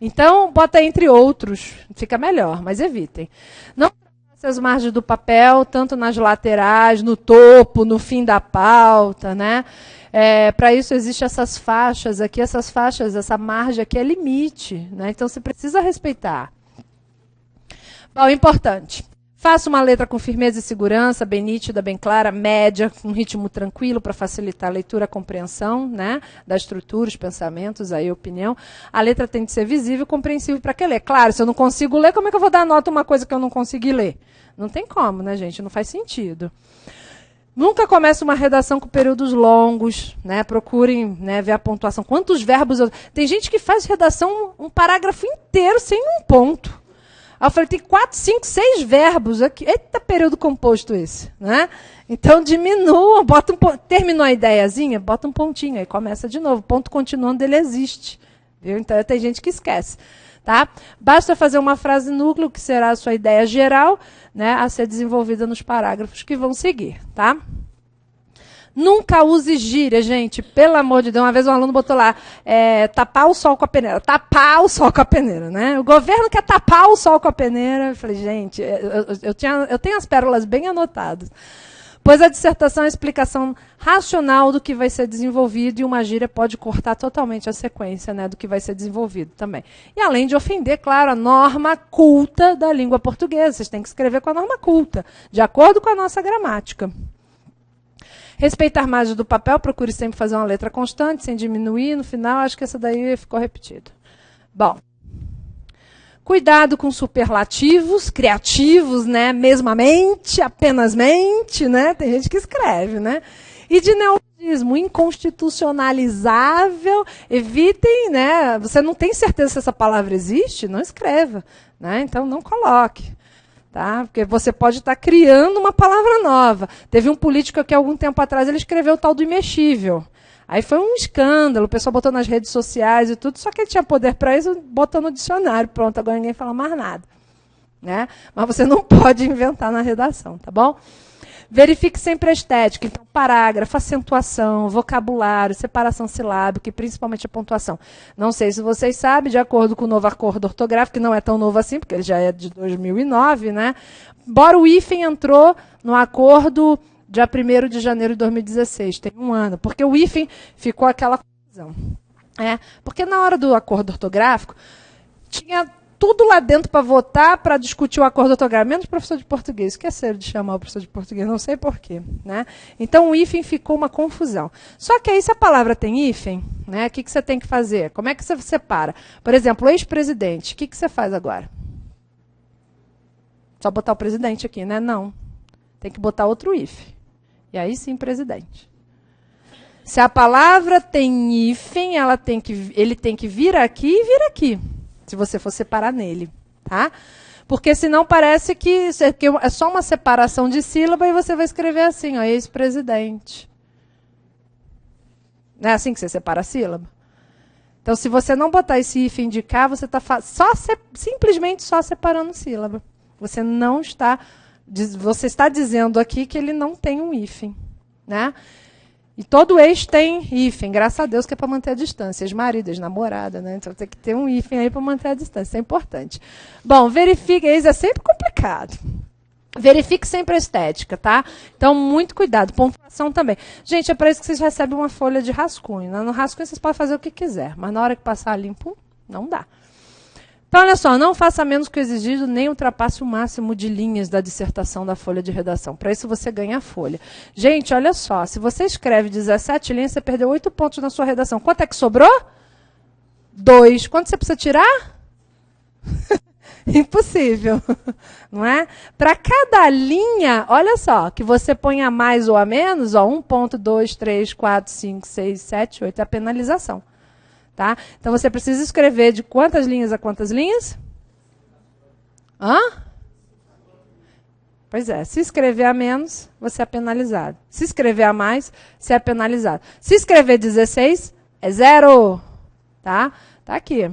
S1: Então, bota entre outros, fica melhor, mas evitem. Não trace as margens do papel, tanto nas laterais, no topo, no fim da pauta, né? Para isso existem essas faixas aqui, essa margem aqui é limite, né? Então você precisa respeitar. Bom, importante. Faça uma letra com firmeza e segurança, bem nítida, bem clara, média, com um ritmo tranquilo para facilitar a leitura e a compreensão, né, da estrutura, os pensamentos, aí a opinião. A letra tem de ser visível e compreensível para quem lê. Claro, se eu não consigo ler, como é que eu vou dar nota a uma coisa que eu não consegui ler? Não tem como, né, gente? Não faz sentido. Nunca comece uma redação com períodos longos, né? Procurem, né, ver a pontuação. Quantos verbos... Tem gente que faz redação um parágrafo inteiro sem um ponto. Aí eu falei, tem 4, 5, 6 verbos aqui. Eita, período composto esse, né? Então, diminua, bota terminou a ideiazinha, bota um pontinho, aí começa de novo. Ponto continuando, ele existe. Viu? Então, tem gente que esquece. Tá? Basta fazer uma frase núcleo, que será a sua ideia geral, né, a ser desenvolvida nos parágrafos que vão seguir. Tá? Nunca use gíria, gente. Pelo amor de Deus. Uma vez um aluno botou lá, tapar o sol com a peneira. Tapar o sol com a peneira, né? O governo quer tapar o sol com a peneira. Eu falei, gente, eu tenho as pérolas bem anotadas. Pois a dissertação é a explicação racional do que vai ser desenvolvido e uma gíria pode cortar totalmente a sequência, né, do que vai ser desenvolvido também. E além de ofender, claro, a norma culta da língua portuguesa. Vocês têm que escrever com a norma culta, de acordo com a nossa gramática. Respeitar a margem do papel, procure sempre fazer uma letra constante, sem diminuir. No final, acho que essa daí ficou repetida. Bom, cuidado com superlativos, criativos, né? Mesmamente, apensamente, né? Tem gente que escreve, né? E de neologismo, inconstitucionalizável. Evitem, né? Você não tem certeza se essa palavra existe? Não escreva, né? Então, não coloque. Tá? Porque você pode estar criando uma palavra nova. Teve um político que, há algum tempo atrás, ele escreveu o tal do imexível. Aí foi um escândalo, o pessoal botou nas redes sociais e tudo, só que ele tinha poder para isso, botou no dicionário. Pronto, agora ninguém fala mais nada. Né? Mas você não pode inventar na redação, tá bom? Verifique sempre a estética. Então, parágrafo, acentuação, vocabulário, separação silábica e principalmente a pontuação. Não sei se vocês sabem, de acordo com o novo acordo ortográfico, que não é tão novo assim, porque ele já é de 2009, né? Embora o hífen entrou no acordo dia 1º de janeiro de 2016, tem um ano, porque o hífen ficou aquela confusão. Porque na hora do acordo ortográfico, tinha tudo lá dentro para votar, para discutir o acordo ortográfico, menos professor de português. Esqueceram de chamar o professor de português, não sei porquê. Né? Então, o hífen ficou uma confusão. Só que aí, se a palavra tem hífen, né, o que você tem que fazer? Como é que você separa? Por exemplo, ex-presidente, o que você faz agora? Só botar o presidente aqui, né? Não. Tem que botar outro hífen. E aí sim, presidente. Se a palavra tem hífen, ele tem que vir aqui e vir aqui. Se você for separar nele, tá? Porque senão parece que é só uma separação de sílaba e você vai escrever assim, ó, ex-presidente. Não é assim que você separa a sílaba? Então, se você não botar esse hífen de cá, você está simplesmente só separando sílaba. Você não está... Você está dizendo aqui que ele não tem um hífen, né? E todo ex tem hífen, graças a Deus, que é para manter a distância. Ex-marido, ex-namorada, né? Então tem que ter um hífen aí para manter a distância, isso é importante. Bom, verifique, ex é sempre complicado. Verifique sempre a estética, tá? Então, muito cuidado. Pontuação também. Gente, é para isso que vocês recebem uma folha de rascunho. No rascunho vocês podem fazer o que quiser, mas na hora que passar limpo, não dá. Então, olha só, não faça menos que o exigido, nem ultrapasse o máximo de linhas da dissertação da folha de redação. Para isso, você ganha a folha. Gente, olha só, se você escreve 17 linhas, você perdeu 8 pontos na sua redação. Quanto é que sobrou? 2. Quanto você precisa tirar? Impossível, não é? Para cada linha, olha só, que você põe a mais ou a menos, ó, 1 ponto, 2, 3, 4, 5, 6, 7, 8, é a penalização. Tá? Então, você precisa escrever de quantas linhas a quantas linhas? Hã? Pois é, se escrever a menos, você é penalizado. Se escrever a mais, você é penalizado. Se escrever 16, é 0. Tá? Tá aqui.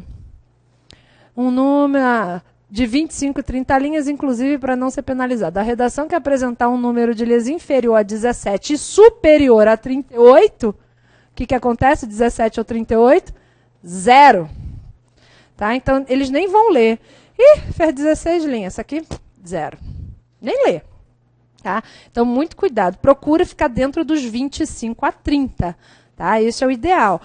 S1: Um número de 25 e 30 linhas, inclusive, para não ser penalizado. A redação que apresentar um número de linhas inferior a 17 e superior a 38, o que acontece? 17 ou 38? 0. Tá? Então, eles nem vão ler. Ih, fez 16 linhas. Essa aqui, 0. Nem lê. Tá? Então, muito cuidado. Procura ficar dentro dos 25 a 30. Tá? Esse é o ideal.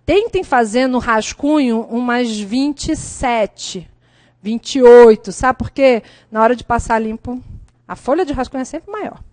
S1: Tentem fazer no rascunho umas 27, 28. Sabe por quê? Na hora de passar limpo, a folha de rascunho é sempre maior.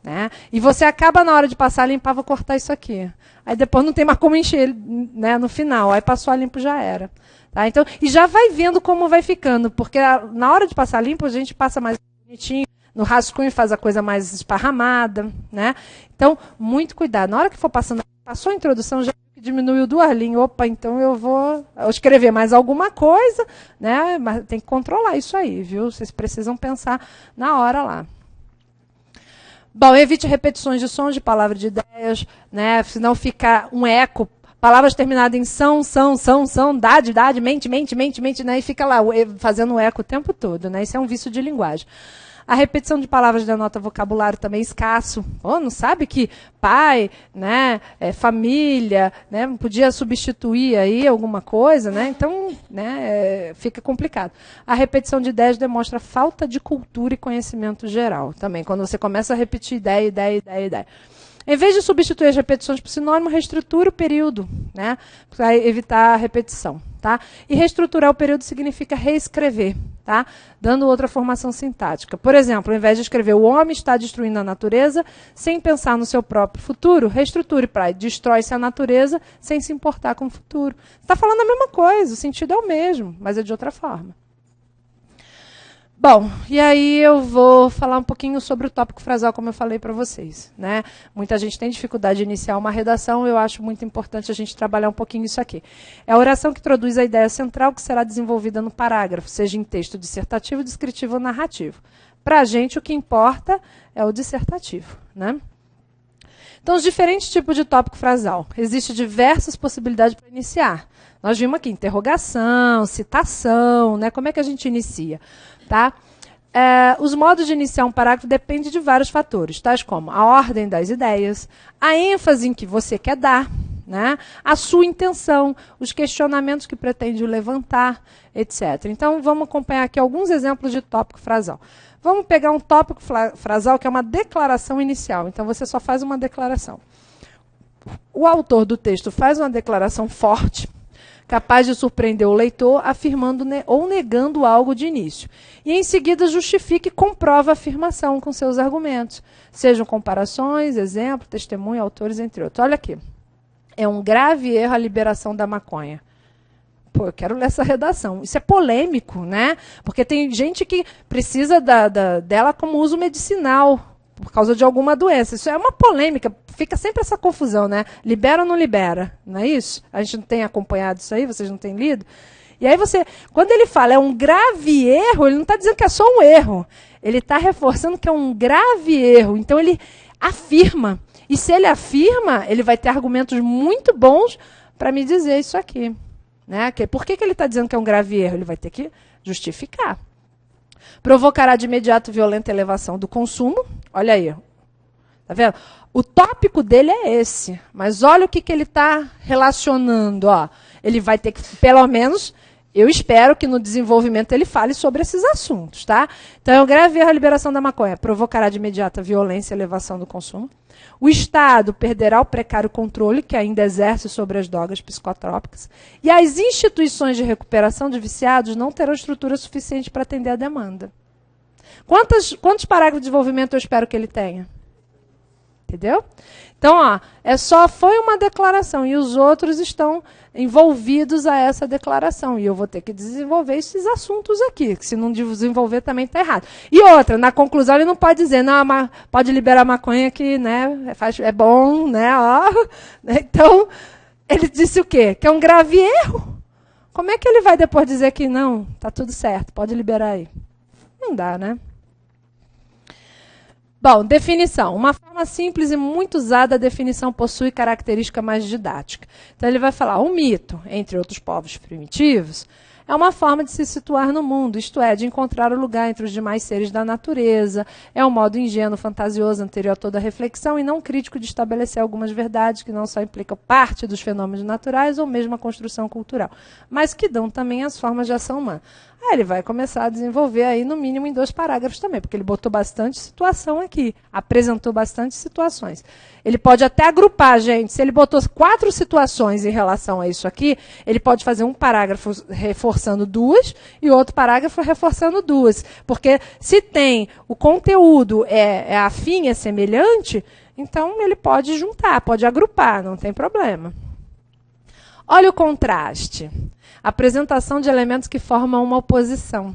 S1: Né? E você acaba, na hora de passar a limpar, vou cortar isso aqui. Aí depois não tem mais como encher, né, no final. Aí passou a limpo, já era. Tá? Então, e já vai vendo como vai ficando, porque na hora de passar limpo, a gente passa mais bonitinho, no rascunho faz a coisa mais esparramada. Né? Então, muito cuidado. Na hora que for passando, passou a introdução, já diminuiu 2 linhas. Opa, então eu vou escrever mais alguma coisa, né? Mas tem que controlar isso aí, viu? Vocês precisam pensar na hora lá. Bom, evite repetições de sons de palavras de ideias, né? Senão fica um eco. Palavras terminadas em são, dade, mente, né? E fica lá fazendo um eco o tempo todo, né? Isso é um vício de linguagem. A repetição de palavras denota vocabulário também escasso. Oh, não sabe que pai, né, família, né, podia substituir aí alguma coisa, né? Então, né, fica complicado. A repetição de ideias demonstra falta de cultura e conhecimento geral também, quando você começa a repetir ideia. Em vez de substituir as repetições por sinônimo, reestrutura o período, né, para evitar a repetição. Tá? E reestruturar o período significa reescrever, tá? Dando outra formação sintática. Por exemplo, ao invés de escrever o homem está destruindo a natureza, sem pensar no seu próprio futuro, reestruture para destrói-se a natureza sem se importar com o futuro. Você está falando a mesma coisa, o sentido é o mesmo, mas é de outra forma. Bom, e aí eu vou falar um pouquinho sobre o tópico frasal, como eu falei para vocês. Né? Muita gente tem dificuldade de iniciar uma redação, eu acho muito importante a gente trabalhar um pouquinho isso aqui. É a oração que introduz a ideia central que será desenvolvida no parágrafo, seja em texto dissertativo, descritivo ou narrativo. Para a gente, o que importa é o dissertativo. Né? Então, os diferentes tipos de tópico frasal. Existem diversas possibilidades para iniciar. Nós vimos aqui interrogação, citação, né? Como é que a gente inicia? Tá? Os modos de iniciar um parágrafo dependem de vários fatores, tais como a ordem das ideias, a ênfase em que você quer dar, né? A sua intenção, os questionamentos que pretende levantar, etc. Então, vamos acompanhar aqui alguns exemplos de tópico frasal. Vamos pegar um tópico frasal que é uma declaração inicial. Então, você só faz uma declaração. O autor do texto faz uma declaração forte, capaz de surpreender o leitor afirmando ou negando algo de início. E em seguida justifica e comprova a afirmação com seus argumentos, sejam comparações, exemplo, testemunho, autores, entre outros. Olha aqui, é um grave erro a liberação da maconha. Pô, eu quero ler essa redação. Isso é polêmico, né? Porque tem gente que precisa dela como uso medicinal, por causa de alguma doença. Isso é uma polêmica, fica sempre essa confusão, né? Libera ou não libera, não é isso? A gente não tem acompanhado isso aí, vocês não têm lido? E aí quando ele fala é um grave erro, ele não está dizendo que é só um erro. Ele está reforçando que é um grave erro. Então ele afirma. E se ele afirma, ele vai ter argumentos muito bons para me dizer isso aqui. Né? Por que ele está dizendo que é um grave erro? Ele vai ter que justificar. Provocará de imediato violenta elevação do consumo. Olha aí. Tá vendo? O tópico dele é esse. Mas olha o que ele está relacionando. Ó. Ele vai ter que, pelo menos, eu espero que no desenvolvimento ele fale sobre esses assuntos. Tá? Então, é um grave erro a liberação da maconha. Provocará de imediata violência e elevação do consumo. O Estado perderá o precário controle que ainda exerce sobre as drogas psicotrópicas. E as instituições de recuperação de viciados não terão estrutura suficiente para atender a demanda. Quantos parágrafos de desenvolvimento eu espero que ele tenha? Entendeu? Então, ó, foi uma declaração e os outros estão envolvidos a essa declaração. E eu vou ter que desenvolver esses assuntos aqui, que se não desenvolver também está errado. E outra, na conclusão ele não pode dizer, não, pode liberar maconha que, né, é bom, né, ó. Então, ele disse o quê? Que é um grave erro. Como é que ele vai depois dizer que não, está tudo certo, pode liberar aí? Não dá, né? Bom, definição. Uma forma simples e muito usada, a definição possui característica mais didática. Então, ele vai falar, o mito, entre outros povos primitivos, é uma forma de se situar no mundo, isto é, de encontrar o lugar entre os demais seres da natureza, é um modo ingênuo, fantasioso, anterior a toda reflexão e não crítico de estabelecer algumas verdades que não só implicam parte dos fenômenos naturais ou mesmo a construção cultural, mas que dão também as formas de ação humana. Aí ele vai começar a desenvolver aí, no mínimo, em 2 parágrafos também, porque ele botou bastante situação aqui, apresentou bastante situações. Ele pode até agrupar, gente, se ele botou 4 situações em relação a isso aqui, ele pode fazer um parágrafo reforçando 2 e outro parágrafo reforçando 2. Porque se tem o conteúdo é afim, é semelhante, então ele pode juntar, pode agrupar, não tem problema. Olha o contraste. Apresentação de elementos que formam uma oposição.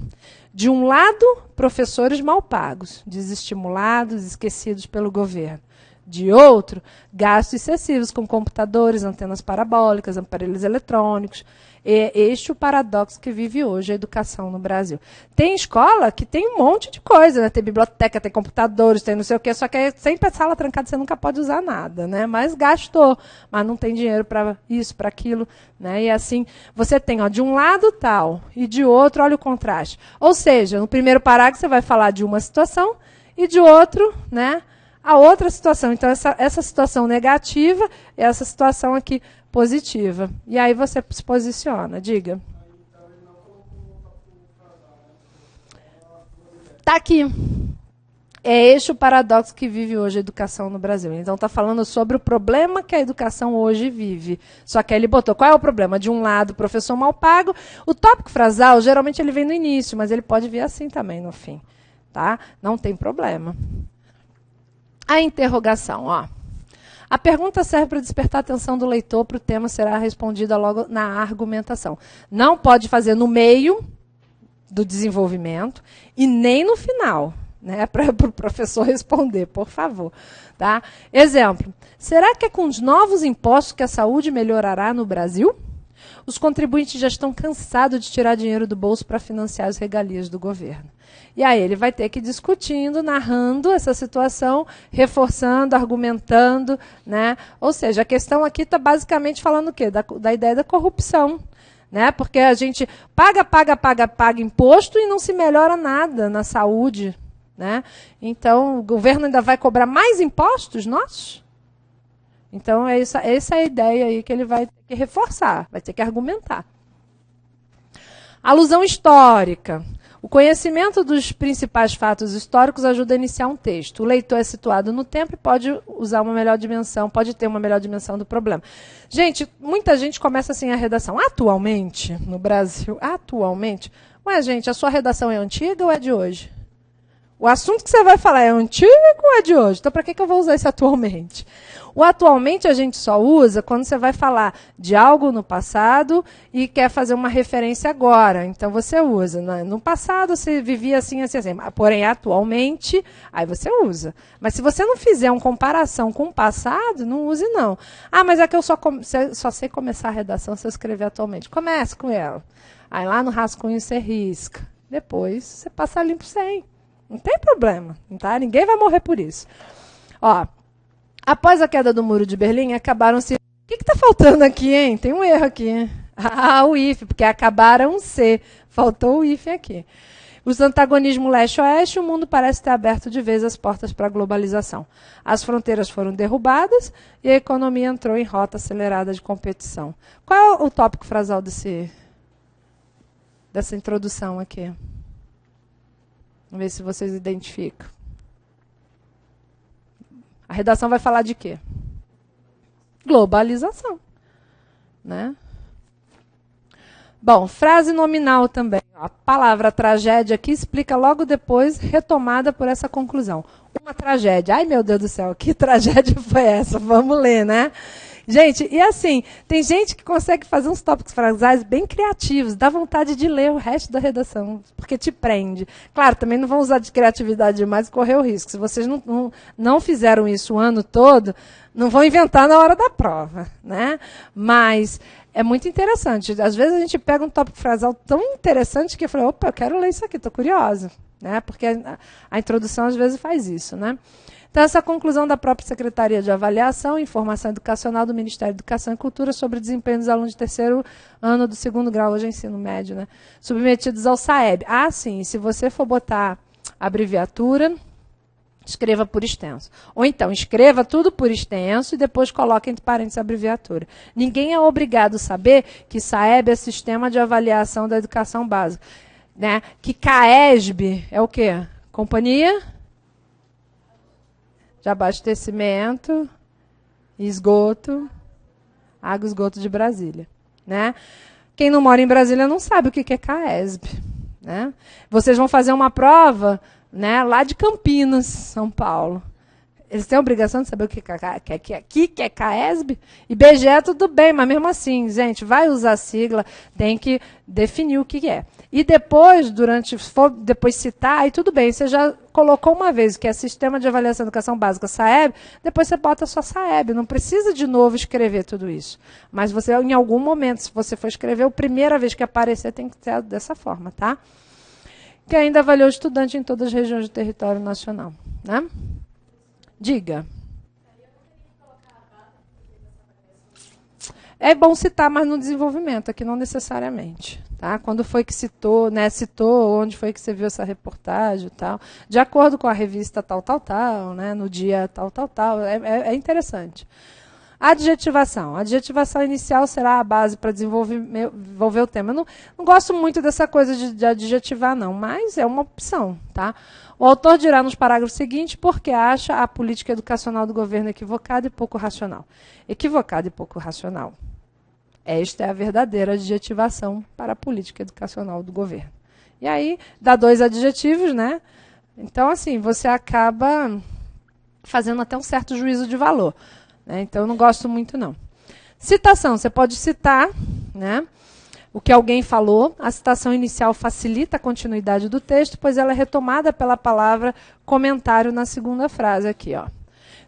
S1: De um lado, professores mal pagos, desestimulados, esquecidos pelo governo. De outro, gastos excessivos com computadores, antenas parabólicas, aparelhos eletrônicos. Este é o paradoxo que vive hoje a educação no Brasil. Tem escola que tem um monte de coisa, né? Tem biblioteca, tem computadores, tem não sei o quê, só que é sempre a sala trancada, você nunca pode usar nada, né? Mas gastou, mas não tem dinheiro para isso, para aquilo, né? E assim, você tem, ó, de um lado tal e de outro, olha o contraste. Ou seja, no primeiro parágrafo você vai falar de uma situação e de outro, né? A outra situação. Então, essa situação negativa é essa situação aqui positiva. E aí você se posiciona. Diga. Está aqui. É este o paradoxo que vive hoje a educação no Brasil. Então, está falando sobre o problema que a educação hoje vive. Só que aí ele botou, qual é o problema? De um lado, professor mal pago. O tópico frasal, geralmente, ele vem no início, mas ele pode vir assim também no fim. Tá? Não tem problema. A interrogação, ó. A pergunta serve para despertar a atenção do leitor para o tema, será respondida logo na argumentação. Não pode fazer no meio do desenvolvimento e nem no final, né, para o professor responder, por favor. Tá? Exemplo, será que é com os novos impostos que a saúde melhorará no Brasil? Os contribuintes já estão cansados de tirar dinheiro do bolso para financiar as regalias do governo. E aí ele vai ter que ir discutindo, narrando essa situação, reforçando, argumentando, né? Ou seja, a questão aqui está basicamente falando o quê? Da ideia da corrupção. Né? Porque a gente paga imposto e não se melhora nada na saúde. Né? Então, o governo ainda vai cobrar mais impostos nossos? Então, essa é a ideia aí que ele vai ter que reforçar, vai ter que argumentar. Alusão histórica. O conhecimento dos principais fatos históricos ajuda a iniciar um texto. O leitor é situado no tempo e pode usar uma melhor dimensão, pode ter uma melhor dimensão do problema. Gente, muita gente começa assim a redação. Atualmente, no Brasil, ué, gente, a sua redação é antiga ou é de hoje? O assunto que você vai falar é antigo ou é de hoje? Então, para que eu vou usar esse atualmente? O atualmente a gente só usa quando você vai falar de algo no passado e quer fazer uma referência agora. Então, você usa. Né? No passado, você vivia assim, assim, assim. Porém, atualmente, aí você usa. Mas se você não fizer uma comparação com o passado, não use, não. Ah, mas é que eu só sei começar a redação se eu escrever atualmente. Comece com ela. Aí, lá no rascunho, você risca. Depois, você passa limpo sem. Não tem problema, tá? Ninguém vai morrer por isso. Ó, após a queda do Muro de Berlim, acabaram-se... O que está faltando aqui, hein? Tem um erro aqui, hein? Ah, o if, porque acabaram-se. Faltou o if aqui. Os antagonismos leste-oeste, o mundo parece ter aberto de vez as portas para a globalização. As fronteiras foram derrubadas e a economia entrou em rota acelerada de competição. Qual é o tópico frasal dessa introdução aqui? Vamos ver se vocês identificam. A redação vai falar de quê? Globalização. Né? Bom, frase nominal também. A palavra tragédia aqui explica logo depois, retomada por essa conclusão. Uma tragédia. Ai, meu Deus do céu, que tragédia foi essa? Vamos ler, né? Gente, e assim, tem gente que consegue fazer uns tópicos frasais bem criativos, dá vontade de ler o resto da redação, porque te prende. Claro, também não vão usar de criatividade demais e correr o risco. Se vocês não fizeram isso o ano todo, não vão inventar na hora da prova, né? Mas é muito interessante. Às vezes a gente pega um tópico frasal tão interessante que eu falo, opa, eu quero ler isso aqui, estou curiosa. Né? Porque a introdução às vezes faz isso, né? Então, essa conclusão da própria Secretaria de Avaliação e Informação Educacional do Ministério da Educação e Cultura sobre o desempenho dos alunos de terceiro ano do segundo grau, hoje é ensino médio, né? Submetidos ao SAEB. Ah, sim, se você for botar abreviatura, escreva por extenso. Ou então, escreva tudo por extenso e depois coloque entre parênteses a abreviatura. Ninguém é obrigado a saber que SAEB é Sistema de Avaliação da Educação Básica. Né? Que CAESB é o quê? Companhia de Abastecimento, Esgoto, Água e Esgoto de Brasília. Né? Quem não mora em Brasília não sabe o que é CAESB. Né? Vocês vão fazer uma prova, né, lá de Campinas, São Paulo. Eles têm a obrigação de saber o que é CAESB? IBGE, tudo bem, mas mesmo assim, gente, vai usar a sigla, tem que definir o que é. E depois, depois citar, aí tudo bem, você já colocou uma vez que é Sistema de Avaliação da Educação Básica, SAEB, depois você bota só SAEB, não precisa de novo escrever tudo isso. Mas você, em algum momento, se você for escrever, a primeira vez que aparecer tem que ser dessa forma, tá? Que ainda avaliou estudante em todas as regiões do território nacional. Né? Diga. É bom citar, mas no desenvolvimento, aqui não necessariamente. Tá? Quando foi que citou, né? Citou, onde foi que você viu essa reportagem e tal. De acordo com a revista tal, né? No dia tal. É interessante. Adjetivação. A adjetivação inicial será a base para desenvolver o tema. Eu não gosto muito dessa coisa de adjetivar, não, mas é uma opção. Tá? O autor dirá nos parágrafos seguintes porque acha a política educacional do governo equivocada e pouco racional. Equivocada e pouco racional. Esta é a verdadeira adjetivação para a política educacional do governo. E aí, dá 2 adjetivos, né? Então, assim, você acaba fazendo até um certo juízo de valor. Né? Então, eu não gosto muito, não. Citação. Você pode citar, né, o que alguém falou. A citação inicial facilita a continuidade do texto, pois ela é retomada pela palavra comentário na segunda frase aqui, ó.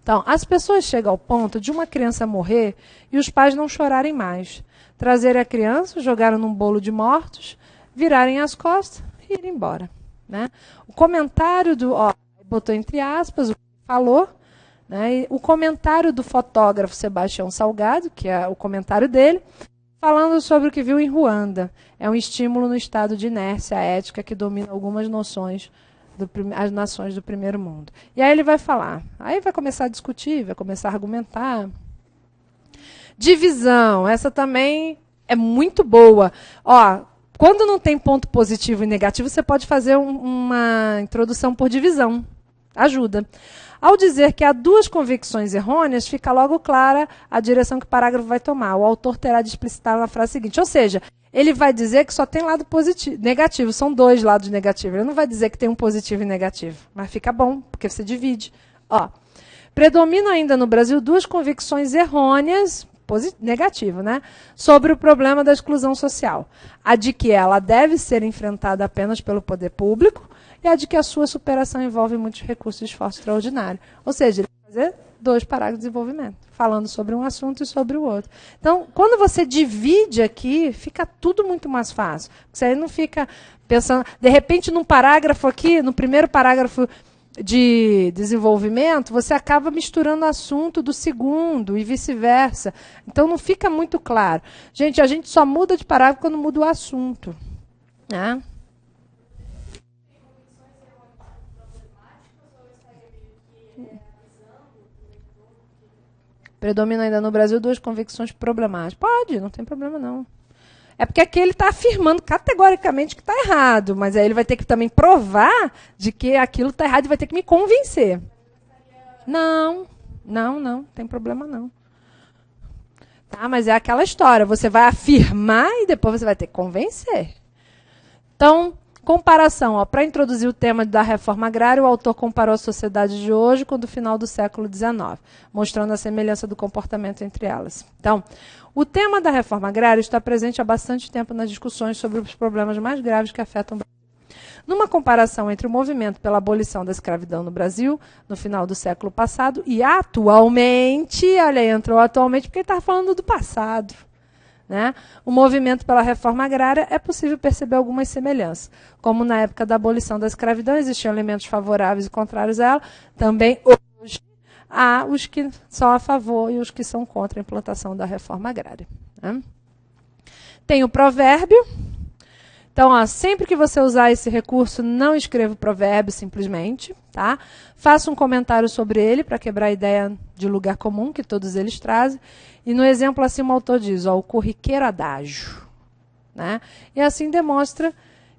S1: Então, as pessoas chegam ao ponto de uma criança morrer e os pais não chorarem mais. Trazerem a criança, jogaram num bolo de mortos, virarem as costas e ir embora. Né? O comentário do... Ó, botou entre aspas o que falou. Né? E o comentário do fotógrafo Sebastião Salgado, que é o comentário dele, falando sobre o que viu em Ruanda. É um estímulo no estado de inércia ética que domina algumas noções as nações do primeiro mundo. E aí ele vai falar. Aí vai começar a discutir, vai começar a argumentar. Divisão. Essa também é muito boa. Ó, quando não tem ponto positivo e negativo, você pode fazer uma introdução por divisão. Ajuda. Ao dizer que há duas convicções errôneas, fica logo clara a direção que o parágrafo vai tomar. O autor terá de explicitar na frase seguinte. Ou seja, ele vai dizer que só tem lado positivo, negativo. São dois lados negativos. Ele não vai dizer que tem um positivo e negativo. Mas fica bom, porque você divide. Ó, predominam ainda no Brasil duas convicções errôneas, negativo, né, sobre o problema da exclusão social. A de que ela deve ser enfrentada apenas pelo poder público e a de que a sua superação envolve muitos recursos e esforço extraordinário. Ou seja, ele vai fazer 2 parágrafos de desenvolvimento, falando sobre um assunto e sobre o outro. Então, quando você divide aqui, fica tudo muito mais fácil. Você aí não fica pensando, de repente, num parágrafo aqui, no primeiro parágrafo de desenvolvimento, você acaba misturando o assunto do segundo e vice-versa. Então, não fica muito claro. Gente, a gente só muda de parágrafo quando muda o assunto. Né? Predomina ainda no Brasil 2 convicções problemáticas. Pode, não tem problema não. É porque aqui ele está afirmando categoricamente que está errado, mas aí ele vai ter que também provar de que aquilo está errado e vai ter que me convencer. Não tem problema não. Tá, mas é aquela história, você vai afirmar e depois você vai ter que convencer. Então, comparação, para introduzir o tema da reforma agrária, o autor comparou a sociedade de hoje com a do final do século XIX, mostrando a semelhança do comportamento entre elas. Então, o tema da reforma agrária está presente há bastante tempo nas discussões sobre os problemas mais graves que afetam o Brasil. Numa comparação entre o movimento pela abolição da escravidão no Brasil, no final do século passado, e atualmente, olha aí, entrou atualmente porque ele está falando do passado. Né? O movimento pela reforma agrária é possível perceber algumas semelhanças. Como na época da abolição da escravidão existiam elementos favoráveis e contrários a ela, também hoje há os que são a favor e os que são contra a implantação da reforma agrária. Né? Tem o provérbio. Então, ó, sempre que você usar esse recurso, não escreva o provérbio simplesmente. Tá? Faça um comentário sobre ele para quebrar a ideia de lugar comum que todos eles trazem. E no exemplo acima o autor diz, ó, o corriqueiro adágio. Né? E assim demonstra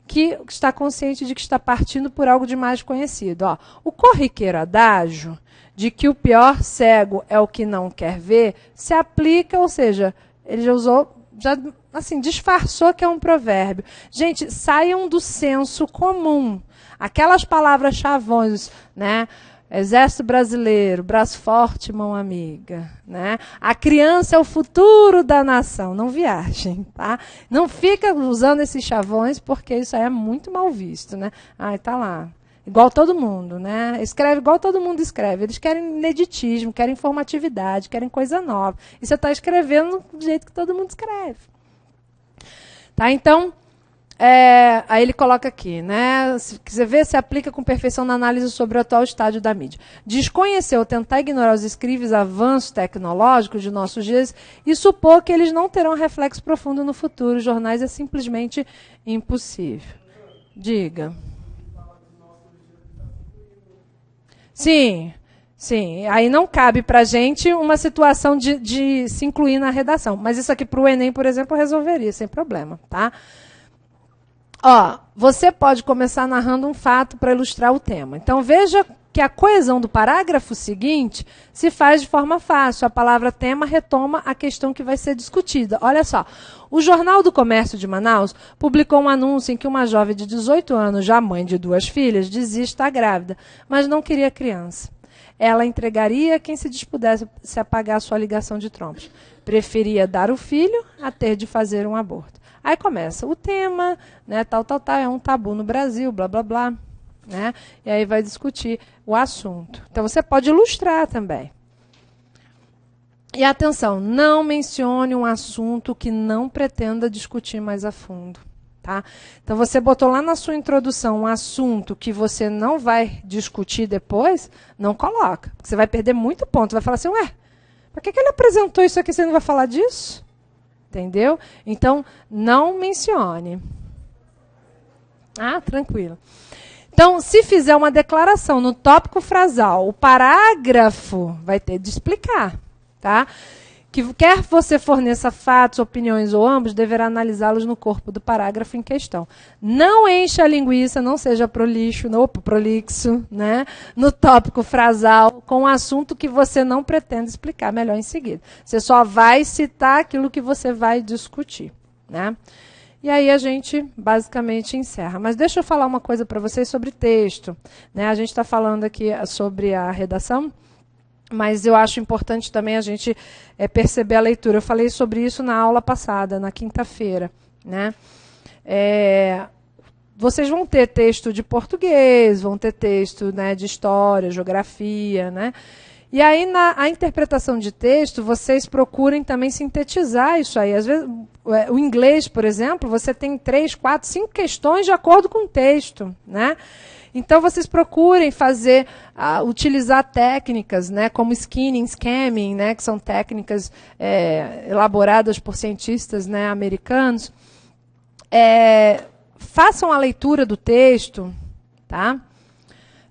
S1: que está consciente de que está partindo por algo de mais conhecido. Ó, o corriqueiro adágio, de que o pior cego é o que não quer ver, se aplica, ou seja, ele já usou, já assim, disfarçou que é um provérbio. Gente, saiam do senso comum. Aquelas palavras chavões, né? Exército brasileiro, braço forte, mão amiga. Né? A criança é o futuro da nação. Não viajem, tá? Não fica usando esses chavões, porque isso aí é muito mal visto. Né? Ai, tá lá. Igual todo mundo, né? Escreve igual todo mundo escreve. Eles querem ineditismo, querem informatividade, querem coisa nova. E você está escrevendo do jeito que todo mundo escreve. Tá? Então, aí ele coloca aqui, né? Se quiser ver, se aplica com perfeição na análise sobre o atual estádio da mídia. Desconhecer ou tentar ignorar os incríveis avanços tecnológicos de nossos dias e supor que eles não terão reflexo profundo no futuro. Os jornais é simplesmente impossível. Diga. Sim, sim. Aí não cabe para a gente uma situação de se incluir na redação. Mas isso aqui para o Enem, por exemplo, resolveria, sem problema, tá? Ó, você pode começar narrando um fato para ilustrar o tema. Então, veja que a coesão do parágrafo seguinte se faz de forma fácil. A palavra tema retoma a questão que vai ser discutida. Olha só, o Jornal do Comércio de Manaus publicou um anúncio em que uma jovem de 18 anos, já mãe de 2 filhas, dizia estar grávida, mas não queria criança. Ela entregaria quem se dispudesse a pagar sua ligação de trombas. Preferia dar o filho a ter de fazer um aborto. Aí começa o tema, né, tal, é um tabu no Brasil, blá, blá, blá. Né? E aí vai discutir o assunto. Então, você pode ilustrar também. E atenção, não mencione um assunto que não pretenda discutir mais a fundo. Tá? Então, você botou lá na sua introdução um assunto que você não vai discutir depois, não coloca. Você vai perder muito ponto. Vai falar assim, ué, por que ele apresentou isso aqui e você não vai falar disso? Entendeu? Então, não mencione. Ah, tranquilo. Então, se fizer uma declaração no tópico frasal, o parágrafo vai ter de explicar. Tá? que quer você forneça fatos, opiniões ou ambos, deverá analisá-los no corpo do parágrafo em questão. Não encha a linguiça, não seja prolixo, né, no tópico frasal, com um assunto que você não pretende explicar melhor em seguida. Você só vai citar aquilo que você vai discutir, né? E aí a gente basicamente encerra. Mas deixa eu falar uma coisa para vocês sobre texto, né? A gente está falando aqui sobre a redação, mas eu acho importante também a gente perceber a leitura. Eu falei sobre isso na aula passada, na quinta-feira, né? Vocês vão ter texto de português, vão ter texto, né, de história, geografia, né? E aí, na interpretação de texto, vocês procurem também sintetizar isso aí. Às vezes, o inglês, por exemplo, você tem 3, 4, 5 questões de acordo com o texto, né? Então, vocês procurem utilizar técnicas, né, como skinning, scamming, né, que são técnicas elaboradas por cientistas, né, americanos. Façam a leitura do texto, tá?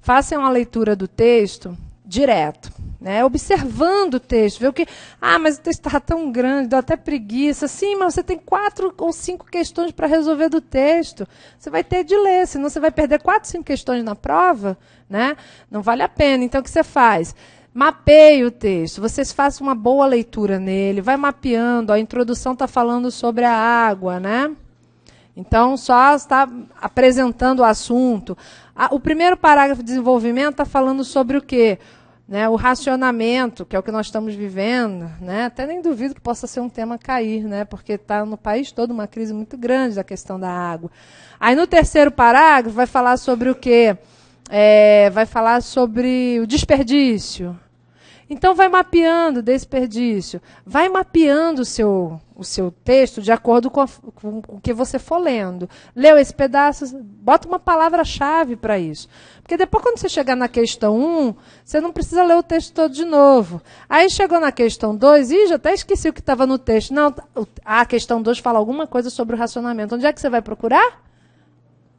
S1: Façam a leitura do texto direto, né? Observando o texto, ver o que... mas o texto estava tão grande, deu até preguiça. Sim, mas você tem 4 ou 5 questões para resolver do texto. Você vai ter de ler, senão você vai perder 4, 5 questões na prova, né? Não vale a pena. Então, o que você faz? Mapeie o texto, vocês façam uma boa leitura nele, vai mapeando. A introdução está falando sobre a água, né? Então, só está apresentando o assunto. O primeiro parágrafo de desenvolvimento está falando sobre o quê? Né, o racionamento, que é o que nós estamos vivendo, né? Até nem duvido que possa ser um tema a cair, né? Porque está no país todo uma crise muito grande da questão da água. Aí no terceiro parágrafo vai falar sobre o quê? Vai falar sobre o desperdício. Então vai mapeando o desperdício, vai mapeando o seu texto de acordo com o que você for lendo. Leu esse pedaço, bota uma palavra-chave para isso. Porque depois, quando você chegar na questão 1, você não precisa ler o texto todo de novo. Aí chegou na questão 2, já até esqueci o que estava no texto. Não, a questão 2 fala alguma coisa sobre o racionamento. Onde é que você vai procurar?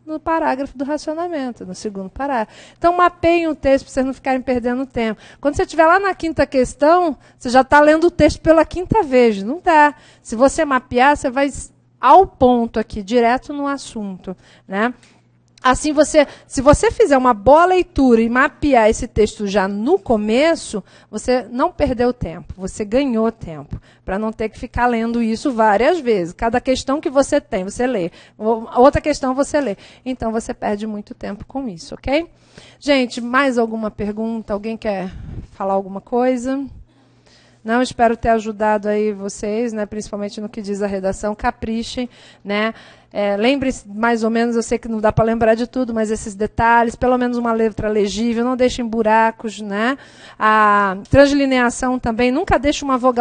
S1: No parágrafo do racionamento, no segundo parágrafo. Então, mapeiem o texto para vocês não ficarem perdendo tempo. Quando você estiver lá na quinta questão, você já está lendo o texto pela quinta vez. Não dá. Se você mapear, você vai ao ponto aqui, direto no assunto, né? Assim, se você fizer uma boa leitura e mapear esse texto já no começo, você não perdeu tempo, você ganhou tempo, para não ter que ficar lendo isso várias vezes. Cada questão que você tem, você lê. Outra questão você lê. Então, você perde muito tempo com isso, ok? Gente, mais alguma pergunta? Alguém quer falar alguma coisa? Não, espero ter ajudado aí vocês, né, principalmente no que diz a redação. Caprichem, né? Lembre-se, mais ou menos, eu sei que não dá para lembrar de tudo, mas esses detalhes, pelo menos uma letra legível, não deixem buracos, né? A translineação também, nunca deixe uma vogal